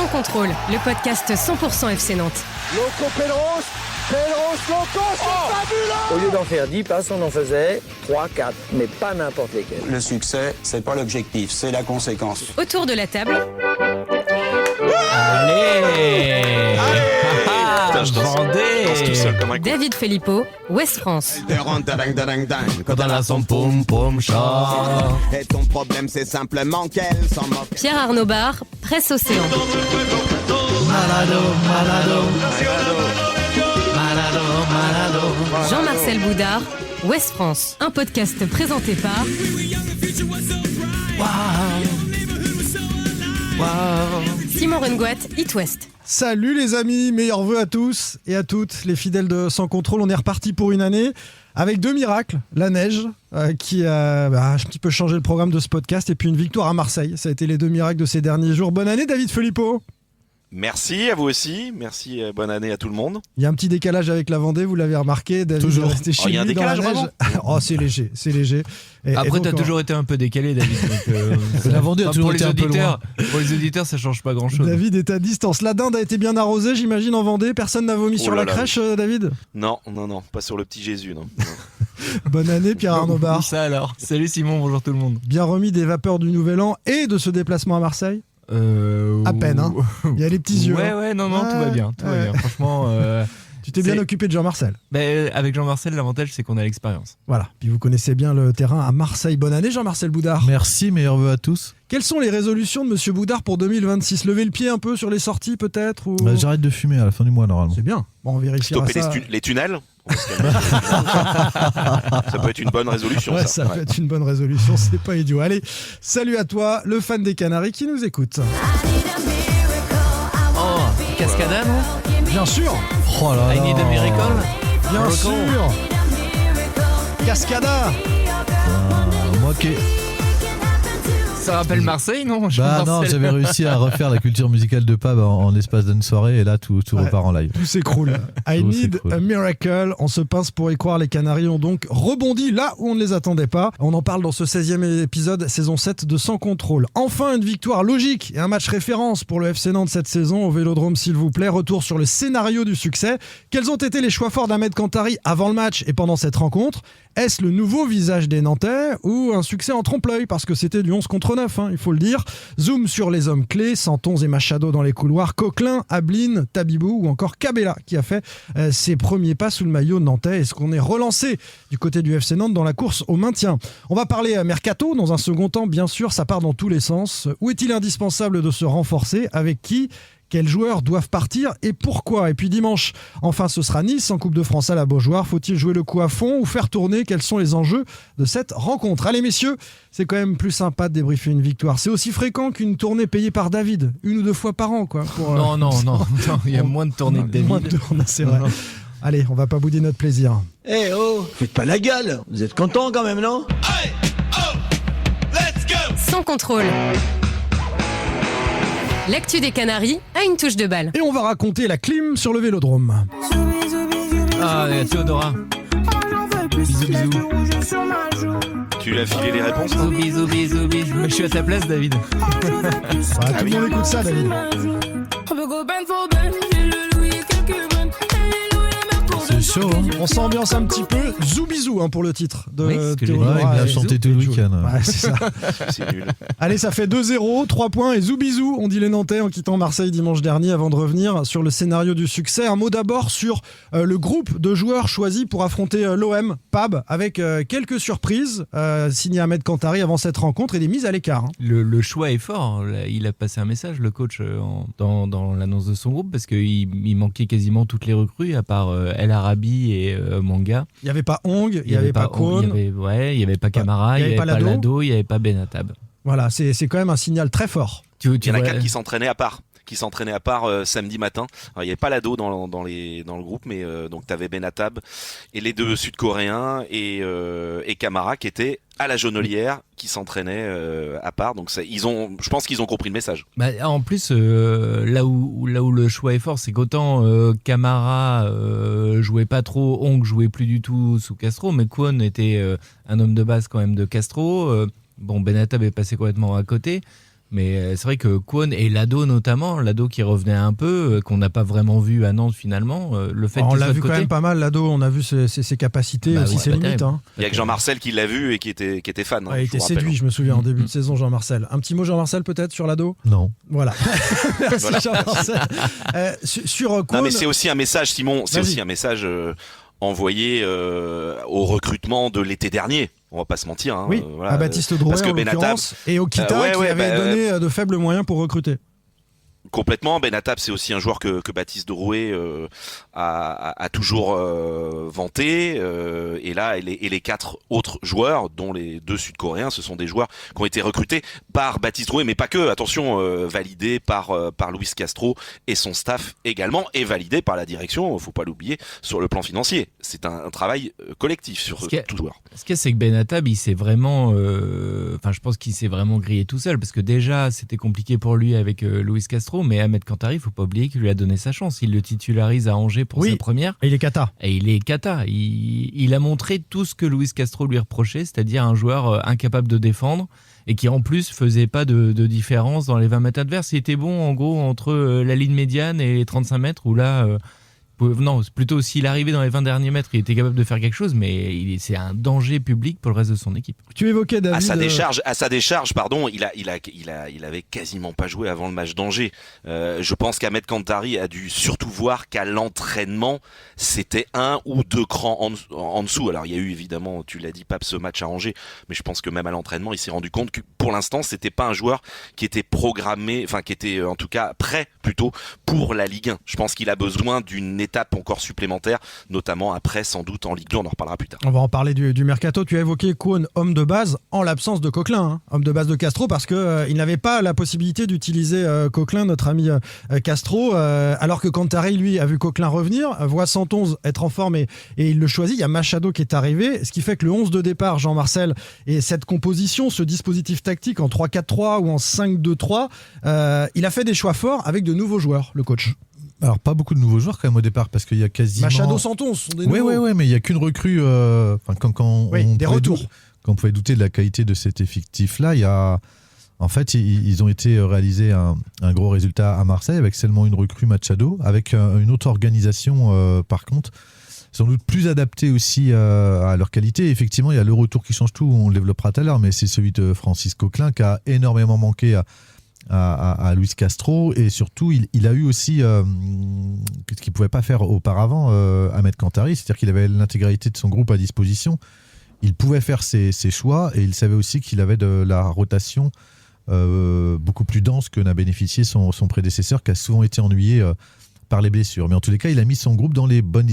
Sans contrôle, le podcast 100% FC Nantes. Loco Pedros, Loco, c'est fabuleux! Au lieu d'en faire 10 passes, on en faisait 3, 4, mais pas n'importe lesquels. Le succès, c'est pas l'objectif, c'est la conséquence. Autour de la table, Allez Vendée. David Filippo, Ouest France. Quand on a son pom-pom chat. Et ton problème, c'est simplement qu'elle s'en moque. Pierre Arnaud Barre, Presse Océan. Jean-Marcel Boudard, Ouest France. Un podcast présenté par Simon Rengoat, It West. Salut les amis, meilleurs vœux à tous et à toutes les fidèles de Sans Contrôle. On est reparti pour une année avec 2 miracles, la neige qui a un petit peu changé le programme de ce podcast et puis une victoire à Marseille. Ça a été les 2 miracles de ces derniers jours. Bonne année David Filippo. Merci à vous aussi, merci, bonne année à tout le monde. Il y a un petit décalage avec la Vendée, vous l'avez remarqué. David est resté chez il y a un lui dans la décalage neige. Oh, c'est léger. Après, t'as toujours été un peu décalé, David. Donc, la Vendée a toujours été un peu loin. Pour les auditeurs, ça change pas grand-chose. David est à distance. La dinde a été bien arrosée, j'imagine, en Vendée. Personne n'a vomi sur la crèche, David? Non, pas sur le petit Jésus, non. Bonne année, Pierre Arnaud Barre. Ça alors. Salut Simon, bonjour tout le monde. Bien remis des vapeurs du Nouvel An et de ce déplacement à Marseille? À peine, hein. Il y a les petits yeux. Ouais, non, tout va bien. Tout va bien. Franchement. Tu t'es bien occupé de Jean-Marcel. Avec Jean-Marcel, l'avantage, c'est qu'on a l'expérience. Voilà. Puis vous connaissez bien le terrain à Marseille. Bonne année, Jean-Marcel Boudard. Merci, meilleurs vœux à tous. Quelles sont les résolutions de Monsieur Boudard pour 2026? Lever le pied un peu sur les sorties, peut-être ou... J'arrête de fumer à la fin du mois, normalement. C'est bien. Bon, on vérifiera Stopper ça. les tunnels. Ça peut être une bonne résolution. Ouais, ça peut être une bonne résolution. C'est pas idiot. Allez, salut à toi, le fan des Canaries qui nous écoute. Oh, Cascada, non? Bien sûr. Oh là là. I need a miracle. Bien sûr. Cascada. Moi qui... Ça rappelle Marseille, non? non, Marcel. j'avais réussi à refaire la culture musicale de Pab en l'espace d'une soirée et là tout repart en live. Tout s'écroule. I Tout need s'écroule. a miracle. On se pince pour y croire. Les Canaries ont donc rebondi là où on ne les attendait pas. On en parle dans ce 16e épisode, saison 7 de Sans Contrôle. Enfin, une victoire logique et un match référence pour le FC Nantes cette saison au Vélodrome, s'il vous plaît. Retour sur le scénario du succès. Quels ont été les choix forts d'Ahmed Kantari avant le match et pendant cette rencontre? Est-ce le nouveau visage des Nantais ou un succès en trompe-l'œil? Parce que c'était du 11 contre 9, il faut le dire. Zoom sur les hommes clés, Santons et Machado dans les couloirs, Coquelin, Ablin, Tabibou ou encore Cabella qui a fait ses premiers pas sous le maillot nantais. Est-ce qu'on est relancé du côté du FC Nantes dans la course au maintien? On va parler mercato dans un second temps, bien sûr, ça part dans tous les sens. Où est-il indispensable de se renforcer? Avec qui? Quels joueurs doivent partir et pourquoi? Et puis dimanche, enfin ce sera Nice en Coupe de France à la Beaujoire. Faut-il jouer le coup à fond ou faire tourner? Quels sont les enjeux de cette rencontre? Allez messieurs, c'est quand même plus sympa de débriefer une victoire. C'est aussi fréquent qu'une tournée payée par David, 1 ou 2 fois par an, quoi. Non, il y a moins de tournées que David. Moins de tournées, c'est vrai. Non. Allez, on va pas bouder notre plaisir. Eh oh, faites pas la gueule. Vous êtes contents quand même, non? Sans contrôle. L'actu des Canaries a une touche de balle. Et on va raconter la clim sur le Vélodrome. Ah, et Théodora. Bisous. Tu lui as filé les réponses? Bisous. Mais je suis à ta place, David. Tout le monde écoute ça, David. C'est chaud, hein. On s'ambiance un petit peu. Zoubizou pour le titre de Oui, ce que j'ai dit. Théodora. Ouais, il a et chanté tout le week-end. Ouais, c'est ça. C'est nul. Allez, ça fait 2-0, 3 points et zoubizou, on dit les Nantais en quittant Marseille dimanche dernier avant de revenir sur le scénario du succès. Un mot d'abord sur le groupe de joueurs choisis pour affronter l'OM, Pab, avec quelques surprises signé Ahmed Kantari avant cette rencontre et des mises à l'écart. Le choix est fort. Il a passé un message, le coach, dans l'annonce de son groupe, parce qu'il manquait quasiment toutes les recrues, à part El Arabi et Manga. Il n'y avait pas Ong, il n'y avait pas Kwon. Il n'y avait pas Camara, il n'y avait pas Lado, il n'y avait pas Benatab. Voilà, c'est quand même un signal très fort. Il y en a 4 qui s'entraînaient à part. Samedi matin. Alors, il n'y avait pas Lado dans le groupe, mais donc tu avais Benatab et les 2 Sud-Coréens et Camara qui étaient à la Jaunelière, qui s'entraînaient à part. Donc je pense qu'ils ont compris le message. En plus, là où le choix est fort, c'est qu'autant Camara jouait pas trop, Ong jouait plus du tout sous Castro, mais Kwon était un homme de base quand même de Castro. Benatab est passé complètement à côté. Mais c'est vrai que Kwon et Lado notamment, Lado qui revenait un peu, qu'on n'a pas vraiment vu à Nantes finalement, le fait On qu'il l'a soit vu de quand côté, même pas mal, Lado, on a vu ses capacités, aussi ses limites. Hein. Il y a que Jean-Marcel qui l'a vu et qui était fan. Il était séduit, je me souviens, en début de saison, Jean-Marcel. Un petit mot, Jean-Marcel, peut-être, sur Lado ? Non. Voilà. Merci, Voilà. Jean-Marcel. Sur Kwon... Non, mais c'est aussi un message, Simon, c'est Vas-y. aussi un message envoyé au recrutement de l'été dernier. On va pas se mentir. Hein, Oui, voilà. à Baptiste Drouet, Parce que en l'occurrence, et au Kita, qui avait donné de faibles moyens pour recruter. Complètement. Benatab, c'est aussi un joueur que Baptiste Drouet a toujours vanté. Et là, et les 4 autres joueurs, dont les 2 Sud-Coréens, ce sont des joueurs qui ont été recrutés par Baptiste Drouet, mais pas que. Attention, validés par Luis Castro et son staff également, et validés par la direction. Faut pas l'oublier sur le plan financier. C'est un travail collectif sur tout joueur. Ce qu'il y a, c'est que Benatab, il s'est vraiment, je pense qu'il s'est vraiment grillé tout seul, parce que déjà, c'était compliqué pour lui avec Luis Castro, mais Ahmed Kantari, il faut pas oublier qu'il lui a donné sa chance. Il le titularise à Angers pour sa première. Et il est cata. Il a montré tout ce que Luis Castro lui reprochait, c'est-à-dire un joueur incapable de défendre et qui en plus faisait pas de différence dans les 20 mètres adverses. Il était bon en gros entre la ligne médiane et les 35 mètres où là... non, plutôt s'il arrivait dans les 20 derniers mètres, il était capable de faire quelque chose, mais c'est un danger public pour le reste de son équipe. Tu évoquais David. À sa décharge, pardon, il avait quasiment pas joué avant le match d'Angers. Je pense qu'Ahmed Kantari a dû surtout voir qu'à l'entraînement, c'était 1 ou 2 crans en dessous. Alors il y a eu évidemment, tu l'as dit, Pape, ce match à Angers, mais je pense que même à l'entraînement, il s'est rendu compte que pour l'instant, c'était pas un joueur qui était programmé, qui était en tout cas prêt plutôt pour la Ligue 1. Je pense qu'il a besoin d'une étape encore supplémentaire, notamment après sans doute en Ligue 2, on en reparlera plus tard. On va en parler du mercato. Tu as évoqué Kwon, homme de base, en l'absence de Coquelin, hein, homme de base de Castro, parce qu'il n'avait pas la possibilité d'utiliser Coquelin, notre ami Castro, alors que Kantari, lui, a vu Coquelin revenir, voit 111 être en forme et il le choisit. Il y a Machado qui est arrivé, ce qui fait que le 11 de départ, Jean-Marcel, et cette composition, ce dispositif tactique en 3-4-3 ou en 5-2-3, il a fait des choix forts avec de nouveaux joueurs, le coach. Alors, pas beaucoup de nouveaux joueurs quand même au départ, parce qu'il y a quasiment... Machado, Santon, ce sont des nouveaux. Oui, mais il n'y a qu'une recrue. Des retours. Quand on pouvait douter de la qualité de cet effectif-là, il y a... En fait, ils ont été réalisés un gros résultat à Marseille avec seulement une recrue Machado, avec une autre organisation par contre, sans doute plus adaptée aussi à leur qualité. Et effectivement, il y a le retour qui change tout, on le développera tout à l'heure, mais c'est celui de Francis Coquelin qui a énormément manqué à Luis Castro, et surtout il a eu aussi ce qu'il ne pouvait pas faire auparavant Ahmed Kantari, c'est-à-dire qu'il avait l'intégralité de son groupe à disposition, il pouvait faire ses choix et il savait aussi qu'il avait de la rotation beaucoup plus dense que n'a bénéficié son prédécesseur qui a souvent été ennuyé par les blessures. Mais en tous les cas, il a mis son groupe dans les bonnes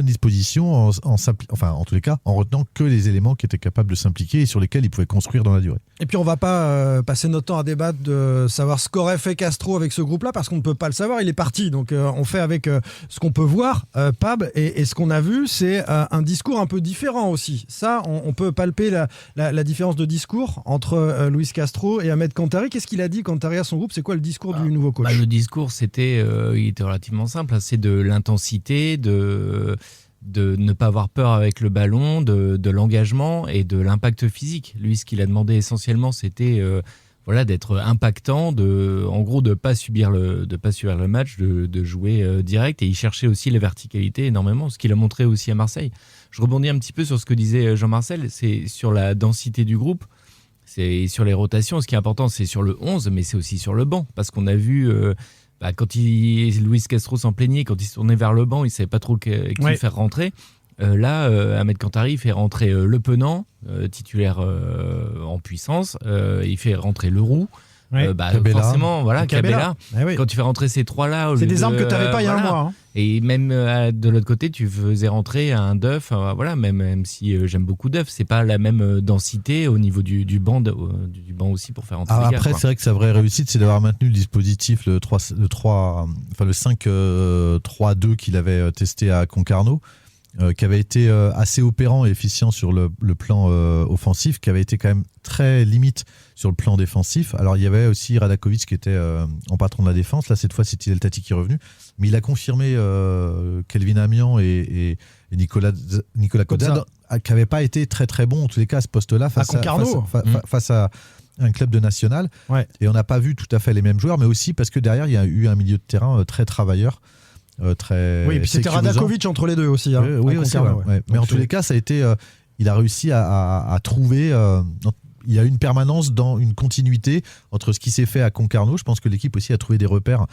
dispositions en tous les cas en retenant que les éléments qui étaient capables de s'impliquer et sur lesquels il pouvait construire dans la durée. Et puis on va pas passer notre temps à débattre de savoir ce qu'aurait fait Castro avec ce groupe-là, parce qu'on ne peut pas le savoir, il est parti. Donc on fait avec ce qu'on peut voir, Pab, et ce qu'on a vu, c'est un discours un peu différent aussi. Ça, on peut palper la différence de discours entre Luis Castro et Ahmed Kantari. Qu'est-ce qu'il a dit, Kantari, à son groupe ? C'est quoi le discours du nouveau coach ? Le discours, il était relativement simple, hein. C'est de l'intensité, de ne pas avoir peur avec le ballon, de l'engagement et de l'impact physique. Lui, ce qu'il a demandé essentiellement, c'était d'être impactant, en gros de pas subir le match, de jouer direct. Et il cherchait aussi la verticalité énormément, ce qu'il a montré aussi à Marseille. Je rebondis un petit peu sur ce que disait Jean-Marcel, c'est sur la densité du groupe, c'est sur les rotations. Ce qui est important, c'est sur le 11, mais c'est aussi sur le banc, parce qu'on a vu... quand Luis Castro s'en plaignait, quand il se tournait vers le banc, il ne savait pas trop qui faire rentrer. Ahmed Kantari fait rentrer Le Penant, titulaire en puissance. Il fait rentrer Leroux. Cabella. Forcément, Cabella. Quand tu fais rentrer ces trois-là... C'est des armes que tu n'avais pas il y a un mois. Hein. Et même de l'autre côté, tu faisais rentrer un Duff. Même si j'aime beaucoup Duff, c'est pas la même densité au niveau du banc aussi pour faire rentrer les gars. Après, c'est vrai que sa vraie réussite, c'est d'avoir maintenu le dispositif, le 5-3-2 qu'il avait testé à Concarneau, qui avait été assez opérant et efficient sur le plan offensif, qui avait été quand même très limite sur le plan défensif. Alors il y avait aussi Radakovic qui était en patron de la défense. Là cette fois c'est El Tati qui est revenu, mais il a confirmé Kelvin Amian et Nicolas Cozza qui n'avaient pas été très très bons en tous les cas à ce poste-là face un club de national. Ouais. Et on n'a pas vu tout à fait les mêmes joueurs, mais aussi parce que derrière, il y a eu un milieu de terrain très travailleur. Très Oui, et puis c'était sécurisant. Radakovic entre les deux aussi. Hein, Oui, aussi, ouais. Mais Donc, en tous les cas, ça a été. Il a réussi à trouver. Il y a une permanence dans une continuité entre ce qui s'est fait à Concarneau. Je pense que l'équipe aussi a trouvé des repères,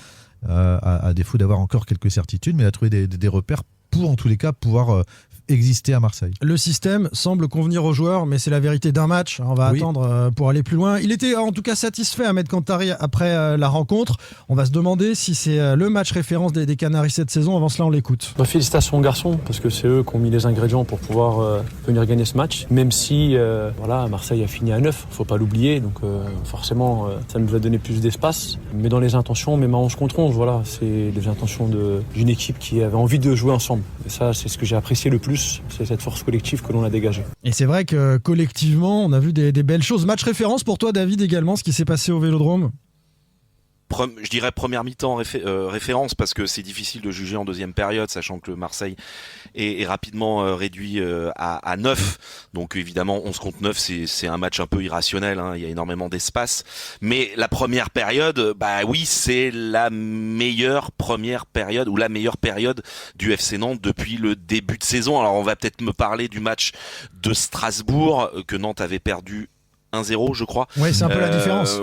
à défaut d'avoir encore quelques certitudes, mais elle a trouvé des repères pour, en tous les cas, pouvoir exister à Marseille. Le système semble convenir aux joueurs, mais c'est la vérité d'un match. On va attendre pour aller plus loin. Il était en tout cas satisfait, Ahmed Kantari, après la rencontre. On va se demander si c'est le match référence des Canaries cette saison. Avant cela, on l'écoute. Félicitations aux garçons, parce que c'est eux qui ont mis les ingrédients pour pouvoir venir gagner ce match. Même si Marseille a fini à 9, faut pas l'oublier. Donc forcément, ça nous a donné plus d'espace. Mais dans les intentions, même à 11 contre 11, c'est les intentions d'une équipe qui avait envie de jouer ensemble. Et ça, c'est ce que j'ai apprécié le plus. C'est cette force collective que l'on a dégagée. Et c'est vrai que collectivement, on a vu des belles choses. Match référence pour toi, David, également, ce qui s'est passé au Vélodrome? Je dirais première mi-temps référence, parce que c'est difficile de juger en deuxième période, sachant que le Marseille est rapidement réduit à 9. Donc évidemment 11 contre 9, c'est un match un peu irrationnel, hein. Il y a énormément d'espace. Mais la première période, c'est la meilleure première période, ou la meilleure période du FC Nantes depuis le début de saison. Alors on va peut-être me parler du match de Strasbourg, que Nantes avait perdu 1-0, je crois. Oui, c'est un peu la différence.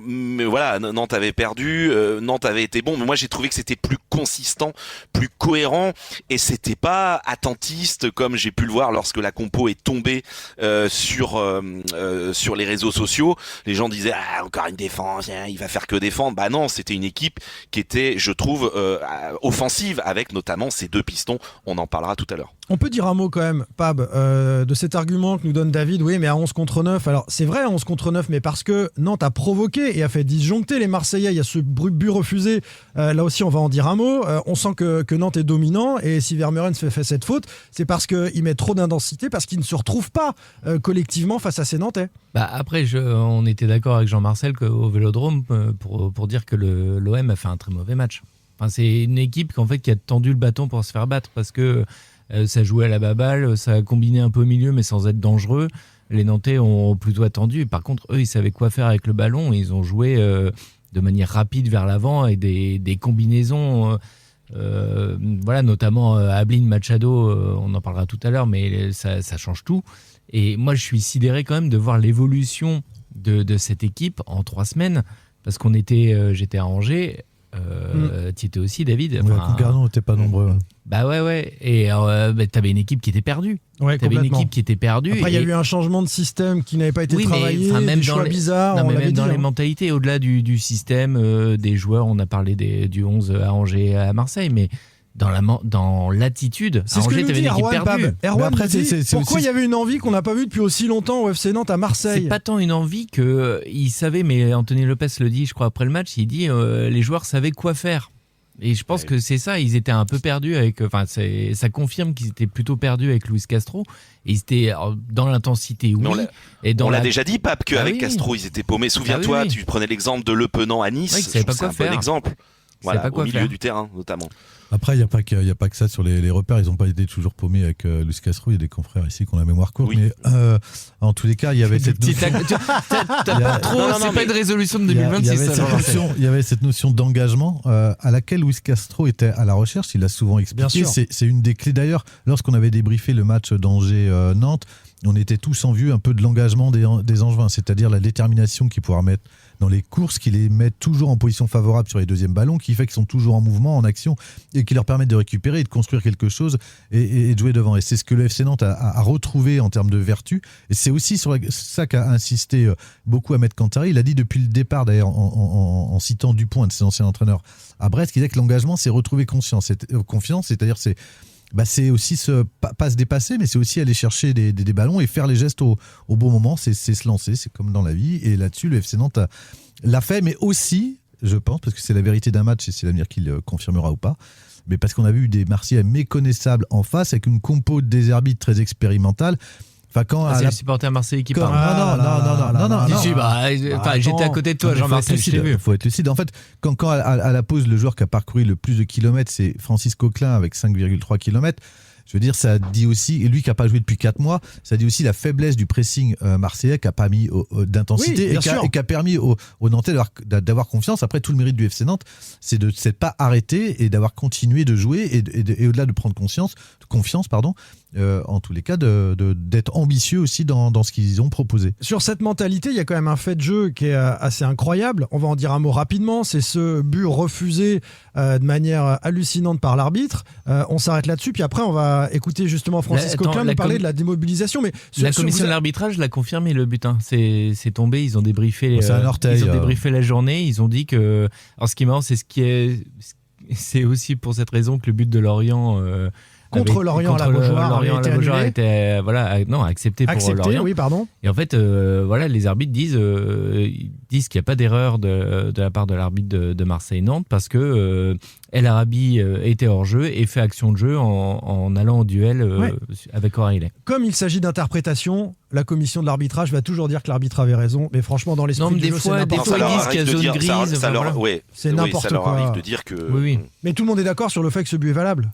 Mais voilà, Nantes avait perdu, Nantes avait été bon, mais moi j'ai trouvé que c'était plus consistant, plus cohérent, et c'était pas attentiste comme j'ai pu le voir lorsque la compo est tombée sur les réseaux sociaux. Les gens disaient encore une défense, il va faire que défendre. Bah non, c'était une équipe qui était, je trouve, offensive, avec notamment ces deux pistons. On en parlera tout à l'heure. On peut dire un mot quand même, Pab, de cet argument que nous donne David. Oui, mais à 11 contre 9. Alors, c'est vrai à 11 contre 9, mais parce que Nantes a provoqué et a fait disjoncter les Marseillais. Il y a ce but refusé. Là aussi, on va en dire un mot. On sent que Nantes est dominant. Et si Vermeuren fait cette faute, c'est parce qu'il met trop d'intensité, parce qu'il ne se retrouve pas collectivement face à ces Nantais. Après, on était d'accord avec Jean-Marcel au Vélodrome pour dire que l'OM a fait un très mauvais match. Enfin, c'est une équipe qui a tendu le bâton pour se faire battre, parce que ça jouait à la baballe, ça a combiné un peu au milieu mais sans être dangereux. Les Nantais ont plutôt attendu. Par contre, eux, ils savaient quoi faire avec le ballon. Ils ont joué de manière rapide vers l'avant et des combinaisons, notamment Ablin, Machado, on en parlera tout à l'heure, mais ça change tout. Et moi, je suis sidéré quand même de voir l'évolution de cette équipe en 3 semaines, parce j'étais à Angers. Tu étais aussi, David. Concarneau n'était pas nombreux. Ouais. Et t'avais une équipe qui était perdue. Ouais, t'avais une équipe qui était perdue. Après, il y a eu un changement de système qui n'avait pas été travaillé, même des choix bizarres. Même dans les mentalités, au-delà du système, des joueurs, on a parlé du 11 à Angers et à Marseille, mais dans l'attitude, c'est ce que nous dit Erwan Pab. Erwan dit pourquoi il y avait une envie qu'on n'a pas vue depuis aussi longtemps au FC Nantes à Marseille. C'est pas tant une envie qu'il savait, mais Anthony Lopez le dit, je crois, après le match, il dit les joueurs savaient quoi faire. Et je pense que c'est ça, ils étaient un peu perdus ça confirme qu'ils étaient plutôt perdus avec Luis Castro. Et ils étaient dans l'intensité, oui. On l'a déjà dit, Pape, qu'avec Castro, ils étaient paumés. Souviens-toi, tu prenais l'exemple de Le Penant à Nice. Oui, c'est un bon exemple. Voilà, au milieu du terrain, notamment. Après, il n'y a pas que ça sur les repères. Ils n'ont pas été toujours paumés avec Luis Castro. Il y a des confrères ici qui ont la mémoire courte. Oui. Mais en tous les cas, il y avait cette notion... C'est pas une résolution de 2026. Il y avait cette notion d'engagement à laquelle Luis Castro était à la recherche. Il l'a souvent expliqué. C'est une des clés d'ailleurs. Lorsqu'on avait débriefé le match d'Angers-Nantes, on était tous en vue un peu de l'engagement des Angevins, c'est-à-dire la détermination qu'ils pouvaient mettre dans les courses, qui les mettent toujours en position favorable sur les deuxièmes ballons, qui fait qu'ils sont toujours en mouvement, en action, et qui leur permettent de récupérer et de construire quelque chose et de jouer devant. Et c'est ce que le FC Nantes a retrouvé en termes de vertu. Et c'est aussi sur ça qu'a insisté beaucoup Ahmed Kantari. Il a dit depuis le départ, d'ailleurs, en citant Dupont, un de ses anciens entraîneurs à Brest, qu'il disait que l'engagement, c'est retrouver confiance, c'est-à-dire c'est aussi pas se dépasser, mais c'est aussi aller chercher des ballons et faire les gestes au bon moment. C'est se lancer, c'est comme dans la vie. Et là-dessus, le FC Nantes l'a fait, mais aussi, je pense, parce que c'est la vérité d'un match et c'est l'avenir qui le confirmera ou pas, mais parce qu'on a vu des Marseillais méconnaissables en face avec une compo des arbitres très expérimentale. C'est le supporter Marseillais qui parle. Non. J'étais à côté de toi, Jean-Marcel, je t'ai vu. Il faut être lucide. En fait, quand à la pause, le joueur qui a parcouru le plus de kilomètres, c'est Francis Coquelin avec 5,3 km. Je veux dire, ça dit aussi, et lui qui n'a pas joué depuis 4 mois, ça dit aussi la faiblesse du pressing marseillais qui n'a pas mis d'intensité et qui a permis aux Nantais d'avoir confiance. Après, tout le mérite du FC Nantes, c'est de ne s'être pas arrêté et d'avoir continué de jouer et au-delà de prendre confiance, en tous les cas, d'être ambitieux aussi dans ce qu'ils ont proposé. Sur cette mentalité, il y a quand même un fait de jeu qui est assez incroyable. On va en dire un mot rapidement. C'est ce but refusé de manière hallucinante par l'arbitre. On s'arrête là-dessus, puis après on va écouter justement Francis Coquelin nous parler de la démobilisation. Mais la commission de l'arbitrage l'a confirmé, le but. C'est tombé, ils ont débriefé, la journée. Ils ont dit que... Alors ce qui est marrant, c'est aussi pour cette raison que le but de Lorient... Contre Lorient à la Beaujoire a été accepté pour Lorient. Oui, pardon. Et en fait, les arbitres disent qu'il n'y a pas d'erreur de la part de l'arbitre de Marseille-Nantes parce que El Arabi était hors jeu et fait action de jeu en allant au duel avec O'Reilly. Comme il s'agit d'interprétation, la commission de l'arbitrage va toujours dire que l'arbitre avait raison, mais franchement dans l'esprit du jeu, c'est n'importe quoi. Des fois ils disent qu'il y a zone grise. C'est n'importe quoi. Ça leur arrive de dire que... Oui. Mais tout le monde est d'accord sur le fait que ce but est valable.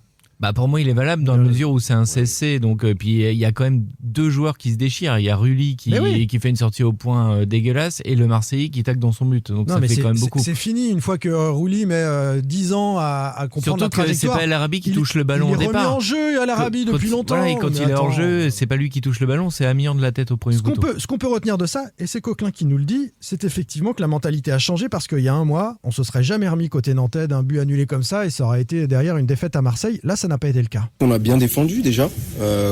Pour moi, il est valable dans la mesure où c'est un CSC. Donc, puis il y a quand même 2 joueurs qui se déchirent. Il y a Rulli qui fait une sortie au point dégueulasse et le Marseillais qui tacle dans son but. Donc ça fait quand même beaucoup. C'est fini une fois que Rulli met 10 ans à comprendre la trajectoire. Surtout que c'est pas El Arabi qui touche le ballon au départ. Il est remis en jeu à l'Arabi depuis longtemps. Et quand il est hors jeu, c'est pas lui qui touche le ballon, c'est Amiens de la tête au premier poteau. Ce qu'on peut retenir de ça, et c'est Coquelin qui nous le dit, c'est effectivement que la mentalité a changé parce qu'il y a un mois, on se serait jamais remis côté nantais d'un but annulé comme ça et ça aurait été derrière une défaite à Marseille. Là, ça n'a pas été le cas. On a bien défendu déjà.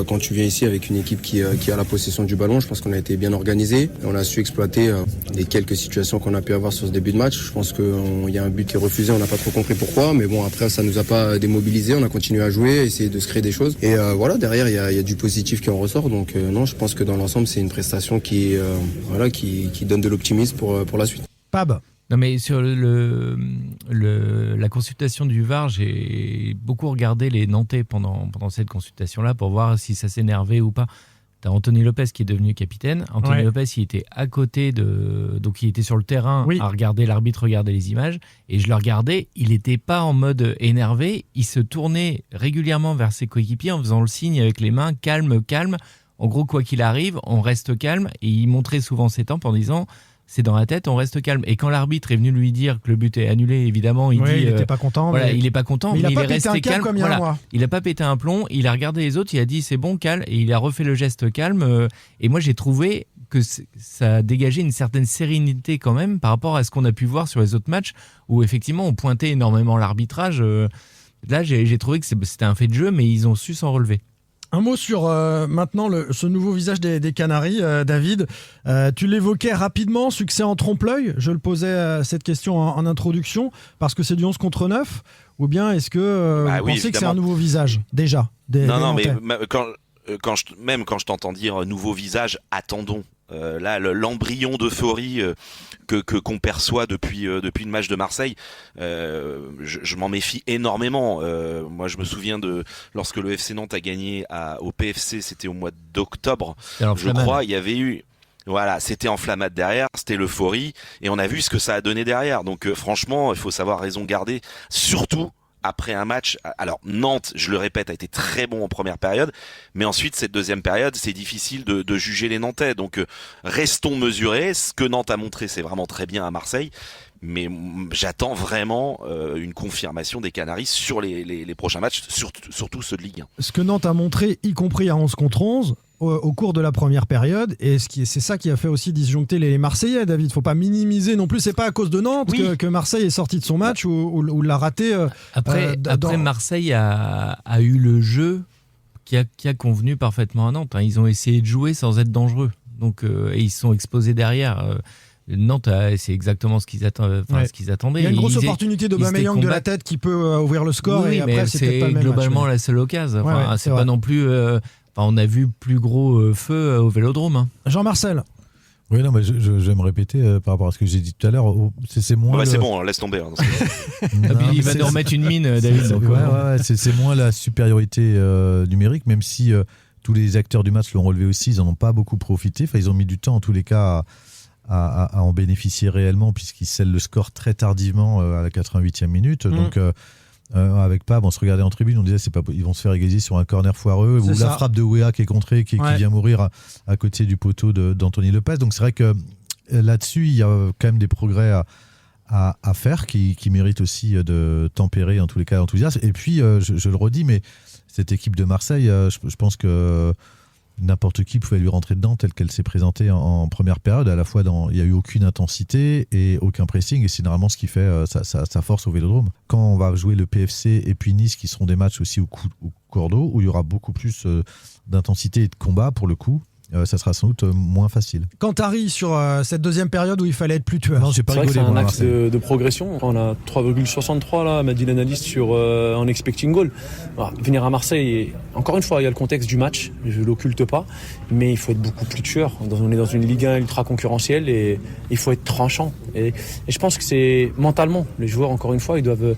Quand tu viens ici avec une équipe qui a la possession du ballon, je pense qu'on a été bien organisé. Et on a su exploiter les quelques situations qu'on a pu avoir sur ce début de match. Je pense qu'il y a un but qui est refusé, on n'a pas trop compris pourquoi. Mais bon, après, ça nous a pas démobilisé. On a continué à jouer, essayer de se créer des choses. Et derrière, il y a du positif qui en ressort. Donc non, je pense que dans l'ensemble, c'est une prestation qui donne de l'optimisme pour la suite. Pab. Non mais sur la consultation du VAR, j'ai beaucoup regardé les Nantais pendant cette consultation-là pour voir si ça s'énervait ou pas. T'as Anthony Lopez qui est devenu capitaine. Anthony Lopez, il était à côté donc il était sur le terrain à regarder l'arbitre, regarder les images. Et je le regardais, il n'était pas en mode énervé. Il se tournait régulièrement vers ses coéquipiers en faisant le signe avec les mains, calme, calme. En gros, quoi qu'il arrive, on reste calme. Et il montrait souvent ses tempes en disant... C'est dans la tête, on reste calme. Et quand l'arbitre est venu lui dire que le but est annulé, évidemment, il dit... il n'était pas content. Il n'est pas content, mais il est resté calme. Comme il y a un mois. Il n'a pas pété un plomb, il a regardé les autres, il a dit c'est bon, calme, et il a refait le geste calme. Et moi, j'ai trouvé que ça dégageait une certaine sérénité quand même par rapport à ce qu'on a pu voir sur les autres matchs où effectivement on pointait énormément l'arbitrage. Là, j'ai trouvé que c'était un fait de jeu, mais ils ont su s'en relever. Un mot sur maintenant ce nouveau visage des Canaries, David. Tu l'évoquais rapidement, succès en trompe-l'œil. Je le posais cette question en introduction, parce que c'est du 11 contre 9, ou bien est-ce que vous pensez que c'est un nouveau visage, déjà Non, mais quand je t'entends dire nouveau visage, attendons. Là, l'embryon d'euphorie qu'on perçoit depuis le match de Marseille, je m'en méfie énormément. Moi, je me souviens de lorsque le FC Nantes a gagné au PFC, c'était au mois d'octobre. Je crois, il y avait eu. Voilà, c'était enflammade derrière, c'était l'euphorie, et on a vu ce que ça a donné derrière. Donc, franchement, il faut savoir raison garder, surtout. Après un match, alors Nantes, je le répète, a été très bon en première période, mais ensuite cette deuxième période, c'est difficile de juger les Nantais. Donc restons mesurés. Ce que Nantes a montré, c'est vraiment très bien à Marseille, mais j'attends vraiment une confirmation des Canaries sur les prochains matchs, surtout ceux de Ligue 1. Ce que Nantes a montré, y compris à 11 contre 11, au cours de la première période, et c'est ça qui a fait aussi disjoncter les Marseillais, David. Faut pas minimiser non plus, c'est pas à cause de Nantes que Marseille est sorti de son match ou l'a raté. Après, Marseille a eu le jeu qui a convenu parfaitement à Nantes. Ils ont essayé de jouer sans être dangereux, donc et ils se sont exposés derrière. Nantes, c'est exactement ce qu'ils attendaient. Il y a une grosse opportunité d'Aubameyang de la tête qui peut ouvrir le score, et après c'était pas le même globalement match, la seule occasion. C'est pas non plus. On a vu plus gros feu au Vélodrome. Jean-Marcel. Oui, non, mais je vais me répéter par rapport à ce que j'ai dit tout à l'heure. C'est moins. C'est bon, laisse tomber. Il va nous remettre une mine, David. C'est moins la supériorité numérique, même si tous les acteurs du match l'ont relevé aussi. Ils n'en ont pas beaucoup profité. Enfin, ils ont mis du temps, en tous les cas, à en bénéficier réellement, puisqu'ils scellent le score très tardivement à la 88e minute. Donc, avec Pab, on se regardait en tribune, on disait ils vont se faire égaliser sur un corner foireux, ou la frappe de Weah qui est contrée, qui vient mourir à côté du poteau d'Anthony Lopez. Donc c'est vrai que là-dessus, il y a quand même des progrès à faire qui méritent aussi de tempérer en tous les cas l'enthousiasme. Et puis, je le redis, mais cette équipe de Marseille, je pense que n'importe qui pouvait lui rentrer dedans telle qu'elle s'est présentée en première période. À la fois, il n'y a eu aucune intensité et aucun pressing, et c'est généralement ce qui fait sa force au Vélodrome. Quand on va jouer le PFC et puis Nice, qui seront des matchs aussi au cours d'eau, où il y aura beaucoup plus d'intensité et de combat pour le coup, ça sera sans doute moins facile. Quantari sur cette deuxième période où il fallait être plus tueur. Non, j'ai pas rigolé. C'est un axe de progression. On a 3,63 là, m'a dit l'analyste en expecting goal. Alors, venir à Marseille, et encore une fois, il y a le contexte du match, je l'occulte pas, mais il faut être beaucoup plus tueur. On est dans une Ligue 1 ultra concurrentielle et il faut être tranchant. Et je pense que c'est mentalement, les joueurs, encore une fois, ils doivent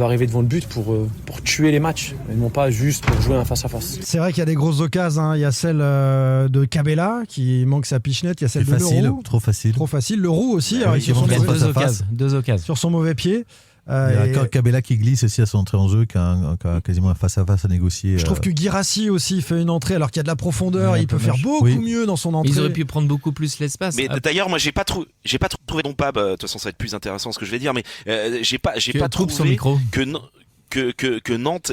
arriver devant le but pour tuer les matchs, et non pas juste pour jouer un face-à-face. C'est vrai qu'il y a des grosses occasions. Il y a celle de Cabella qui manque sa pichenette. Il y a celle de Leroux. Trop facile. Leroux aussi. Alors, deux occasions. Sur son mauvais pied. Il y a encore Cabella qui glisse aussi à son entrée en jeu, qui a quasiment un face-à-face à négocier. Je trouve que Guirassy aussi fait une entrée, alors qu'il y a de la profondeur, il peut faire beaucoup mieux dans son entrée. Ils auraient pu prendre beaucoup plus l'espace. Mais d'ailleurs, moi, j'ai pas trouvé non pas. De toute façon, ça va être plus intéressant ce que je vais dire, mais j'ai pas trouvé que Nantes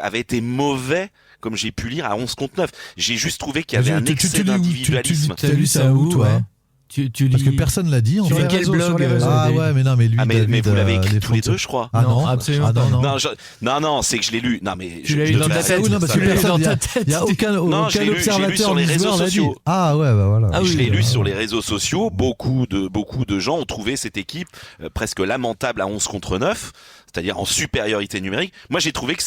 avait été mauvais. Comme j'ai pu lire à 11 contre 9. J'ai juste trouvé qu'il y avait un excès d'individualisme. Tu as lu ça où, toi ? Parce que personne l'a dit en fait. Sur quel blog lui mais vous l'avez écrit tous les deux, je crois. Non, absolument non, c'est que je l'ai lu. Non, mais tu l'as lu dans ta tête. Non, parce que personne, il y a aucun observateur sur les réseaux sociaux. Ah ouais, bah voilà. Je l'ai lu sur les réseaux sociaux. Beaucoup de gens ont trouvé cette équipe presque lamentable à 11 contre 9. C'est-à-dire en supériorité numérique. Moi, j'ai trouvé que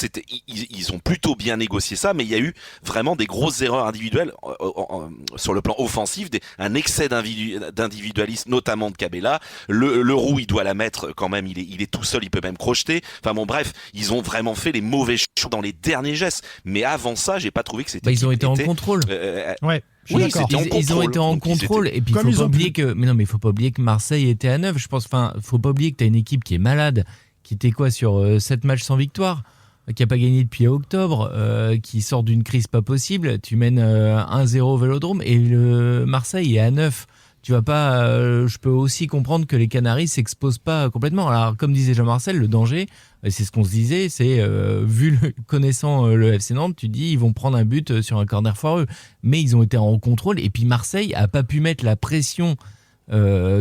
ils ont plutôt bien négocié ça, mais il y a eu vraiment des grosses erreurs individuelles sur le plan offensif, un excès d'individualisme, notamment de Cabella. Leroux, il doit la mettre quand même, il est tout seul, il peut même crocheter. Enfin bon, bref, ils ont vraiment fait les mauvais choix dans les derniers gestes. Mais avant ça, j'ai pas trouvé que c'était. Ils ont été en contrôle. Ouais. Oui, ils ont été en contrôle. Et puis, il faut pas oublier que Marseille était à 9. Je pense, faut pas oublier que t'as une équipe qui est malade, qui était sur 7 matchs sans victoire, qui n'a pas gagné depuis octobre, qui sort d'une crise pas possible. Tu mènes 1-0 au Vélodrome et le Marseille est à 9. Tu vas pas. Je peux aussi comprendre que les Canaries s'exposent pas complètement. Alors, comme disait Jean-Marcel, le danger, c'est ce qu'on se disait, c'est connaissant le FC Nantes, tu dis ils vont prendre un but sur un corner foireux. Mais ils ont été en contrôle et puis Marseille a pas pu mettre la pression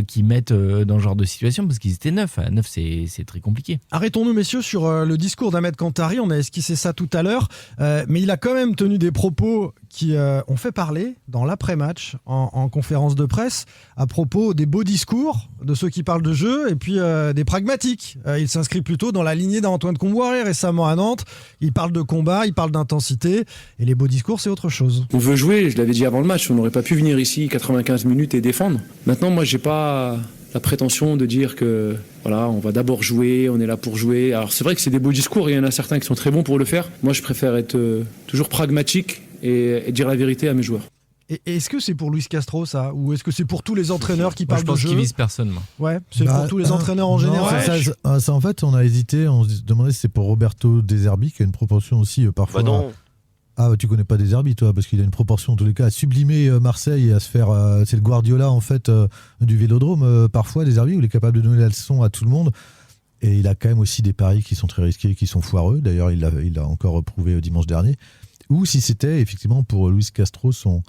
qu'ils mettent dans ce genre de situation parce qu'ils étaient 9. À 9, c'est très compliqué. Arrêtons-nous, messieurs, sur le discours d'Ahmed Kantari. On a esquissé ça tout à l'heure, mais il a quand même tenu des propos qui ont fait parler dans l'après-match en conférence de presse à propos des beaux discours de ceux qui parlent de jeu et puis des pragmatiques. Il s'inscrit plutôt dans la lignée d'Antoine Kombouaré récemment à Nantes. Il parle de combat, il parle d'intensité et les beaux discours, c'est autre chose. On veut jouer, je l'avais dit avant le match, on n'aurait pas pu venir ici 95 minutes et défendre. Maintenant, moi, j'ai pas la prétention de dire que voilà, on va d'abord jouer, on est là pour jouer. Alors c'est vrai que c'est des beaux discours, il y en a certains qui sont très bons pour le faire. Moi, je préfère être toujours pragmatique et dire la vérité à mes joueurs. Et est-ce que c'est pour Luis Castro ça, ou est-ce que c'est pour tous les entraîneurs qui parlent de jeu ? Je pense qu'il vise personne. Moi. Ouais, c'est pour tous les entraîneurs en général. Ça, en fait, on a hésité, on se demandait si c'est pour Roberto De Zerbi qui a une proportion aussi parfois. Bah non. Ah, tu connais pas De Zerbi, toi, parce qu'il a une proportion en tous les cas à sublimer Marseille et à se faire. C'est le Guardiola en fait du Vélodrome parfois. De Zerbi où il est capable de donner la leçon à tout le monde. Et il a quand même aussi des paris qui sont très risqués, qui sont foireux. D'ailleurs, il l'a encore prouvé dimanche dernier. Ou si c'était effectivement pour Luis Castro son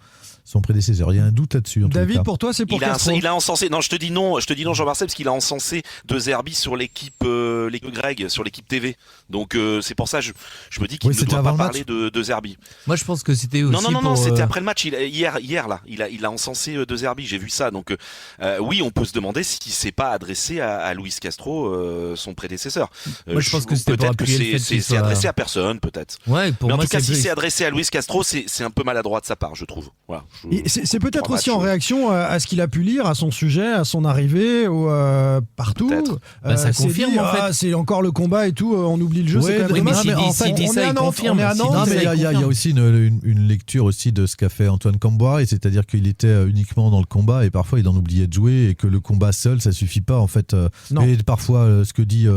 prédécesseur. Il y a un doute là-dessus. David, pour toi, c'est pour Castro. Il a encensé. Non, je te dis non, Jean-Marcel, parce qu'il a encensé De Zerbi sur l'équipe Greg, sur l'équipe TV. Donc c'est pour ça, je me dis qu'il ne doit pas parler de Zerbi. Moi, je pense que c'était aussi. Non, c'était après le match. Hier là, il a encensé De Zerbi. J'ai vu ça. Donc oui, on peut se demander si c'est pas adressé à Luis Castro, son prédécesseur. Moi, je pense que c'était peut-être que c'est adressé à personne, peut-être. Ouais, pour moi, en tout cas, si c'est adressé à Luis Castro, c'est un peu maladroit de sa part, je trouve. Voilà. C'est peut-être aussi en réaction à ce qu'il a pu lire, à son sujet, à son arrivée, ou partout. Ça confirme dit, en fait. C'est encore le combat et tout, on oublie le jeu, c'est quand même dommage. Mais en fait, on est à Nantes. Il y a aussi une lecture aussi de ce qu'a fait Antoine Kombouaré, c'est-à-dire qu'il était uniquement dans le combat et parfois il en oubliait de jouer et que le combat seul, ça suffit pas en fait. Et parfois, ce que dit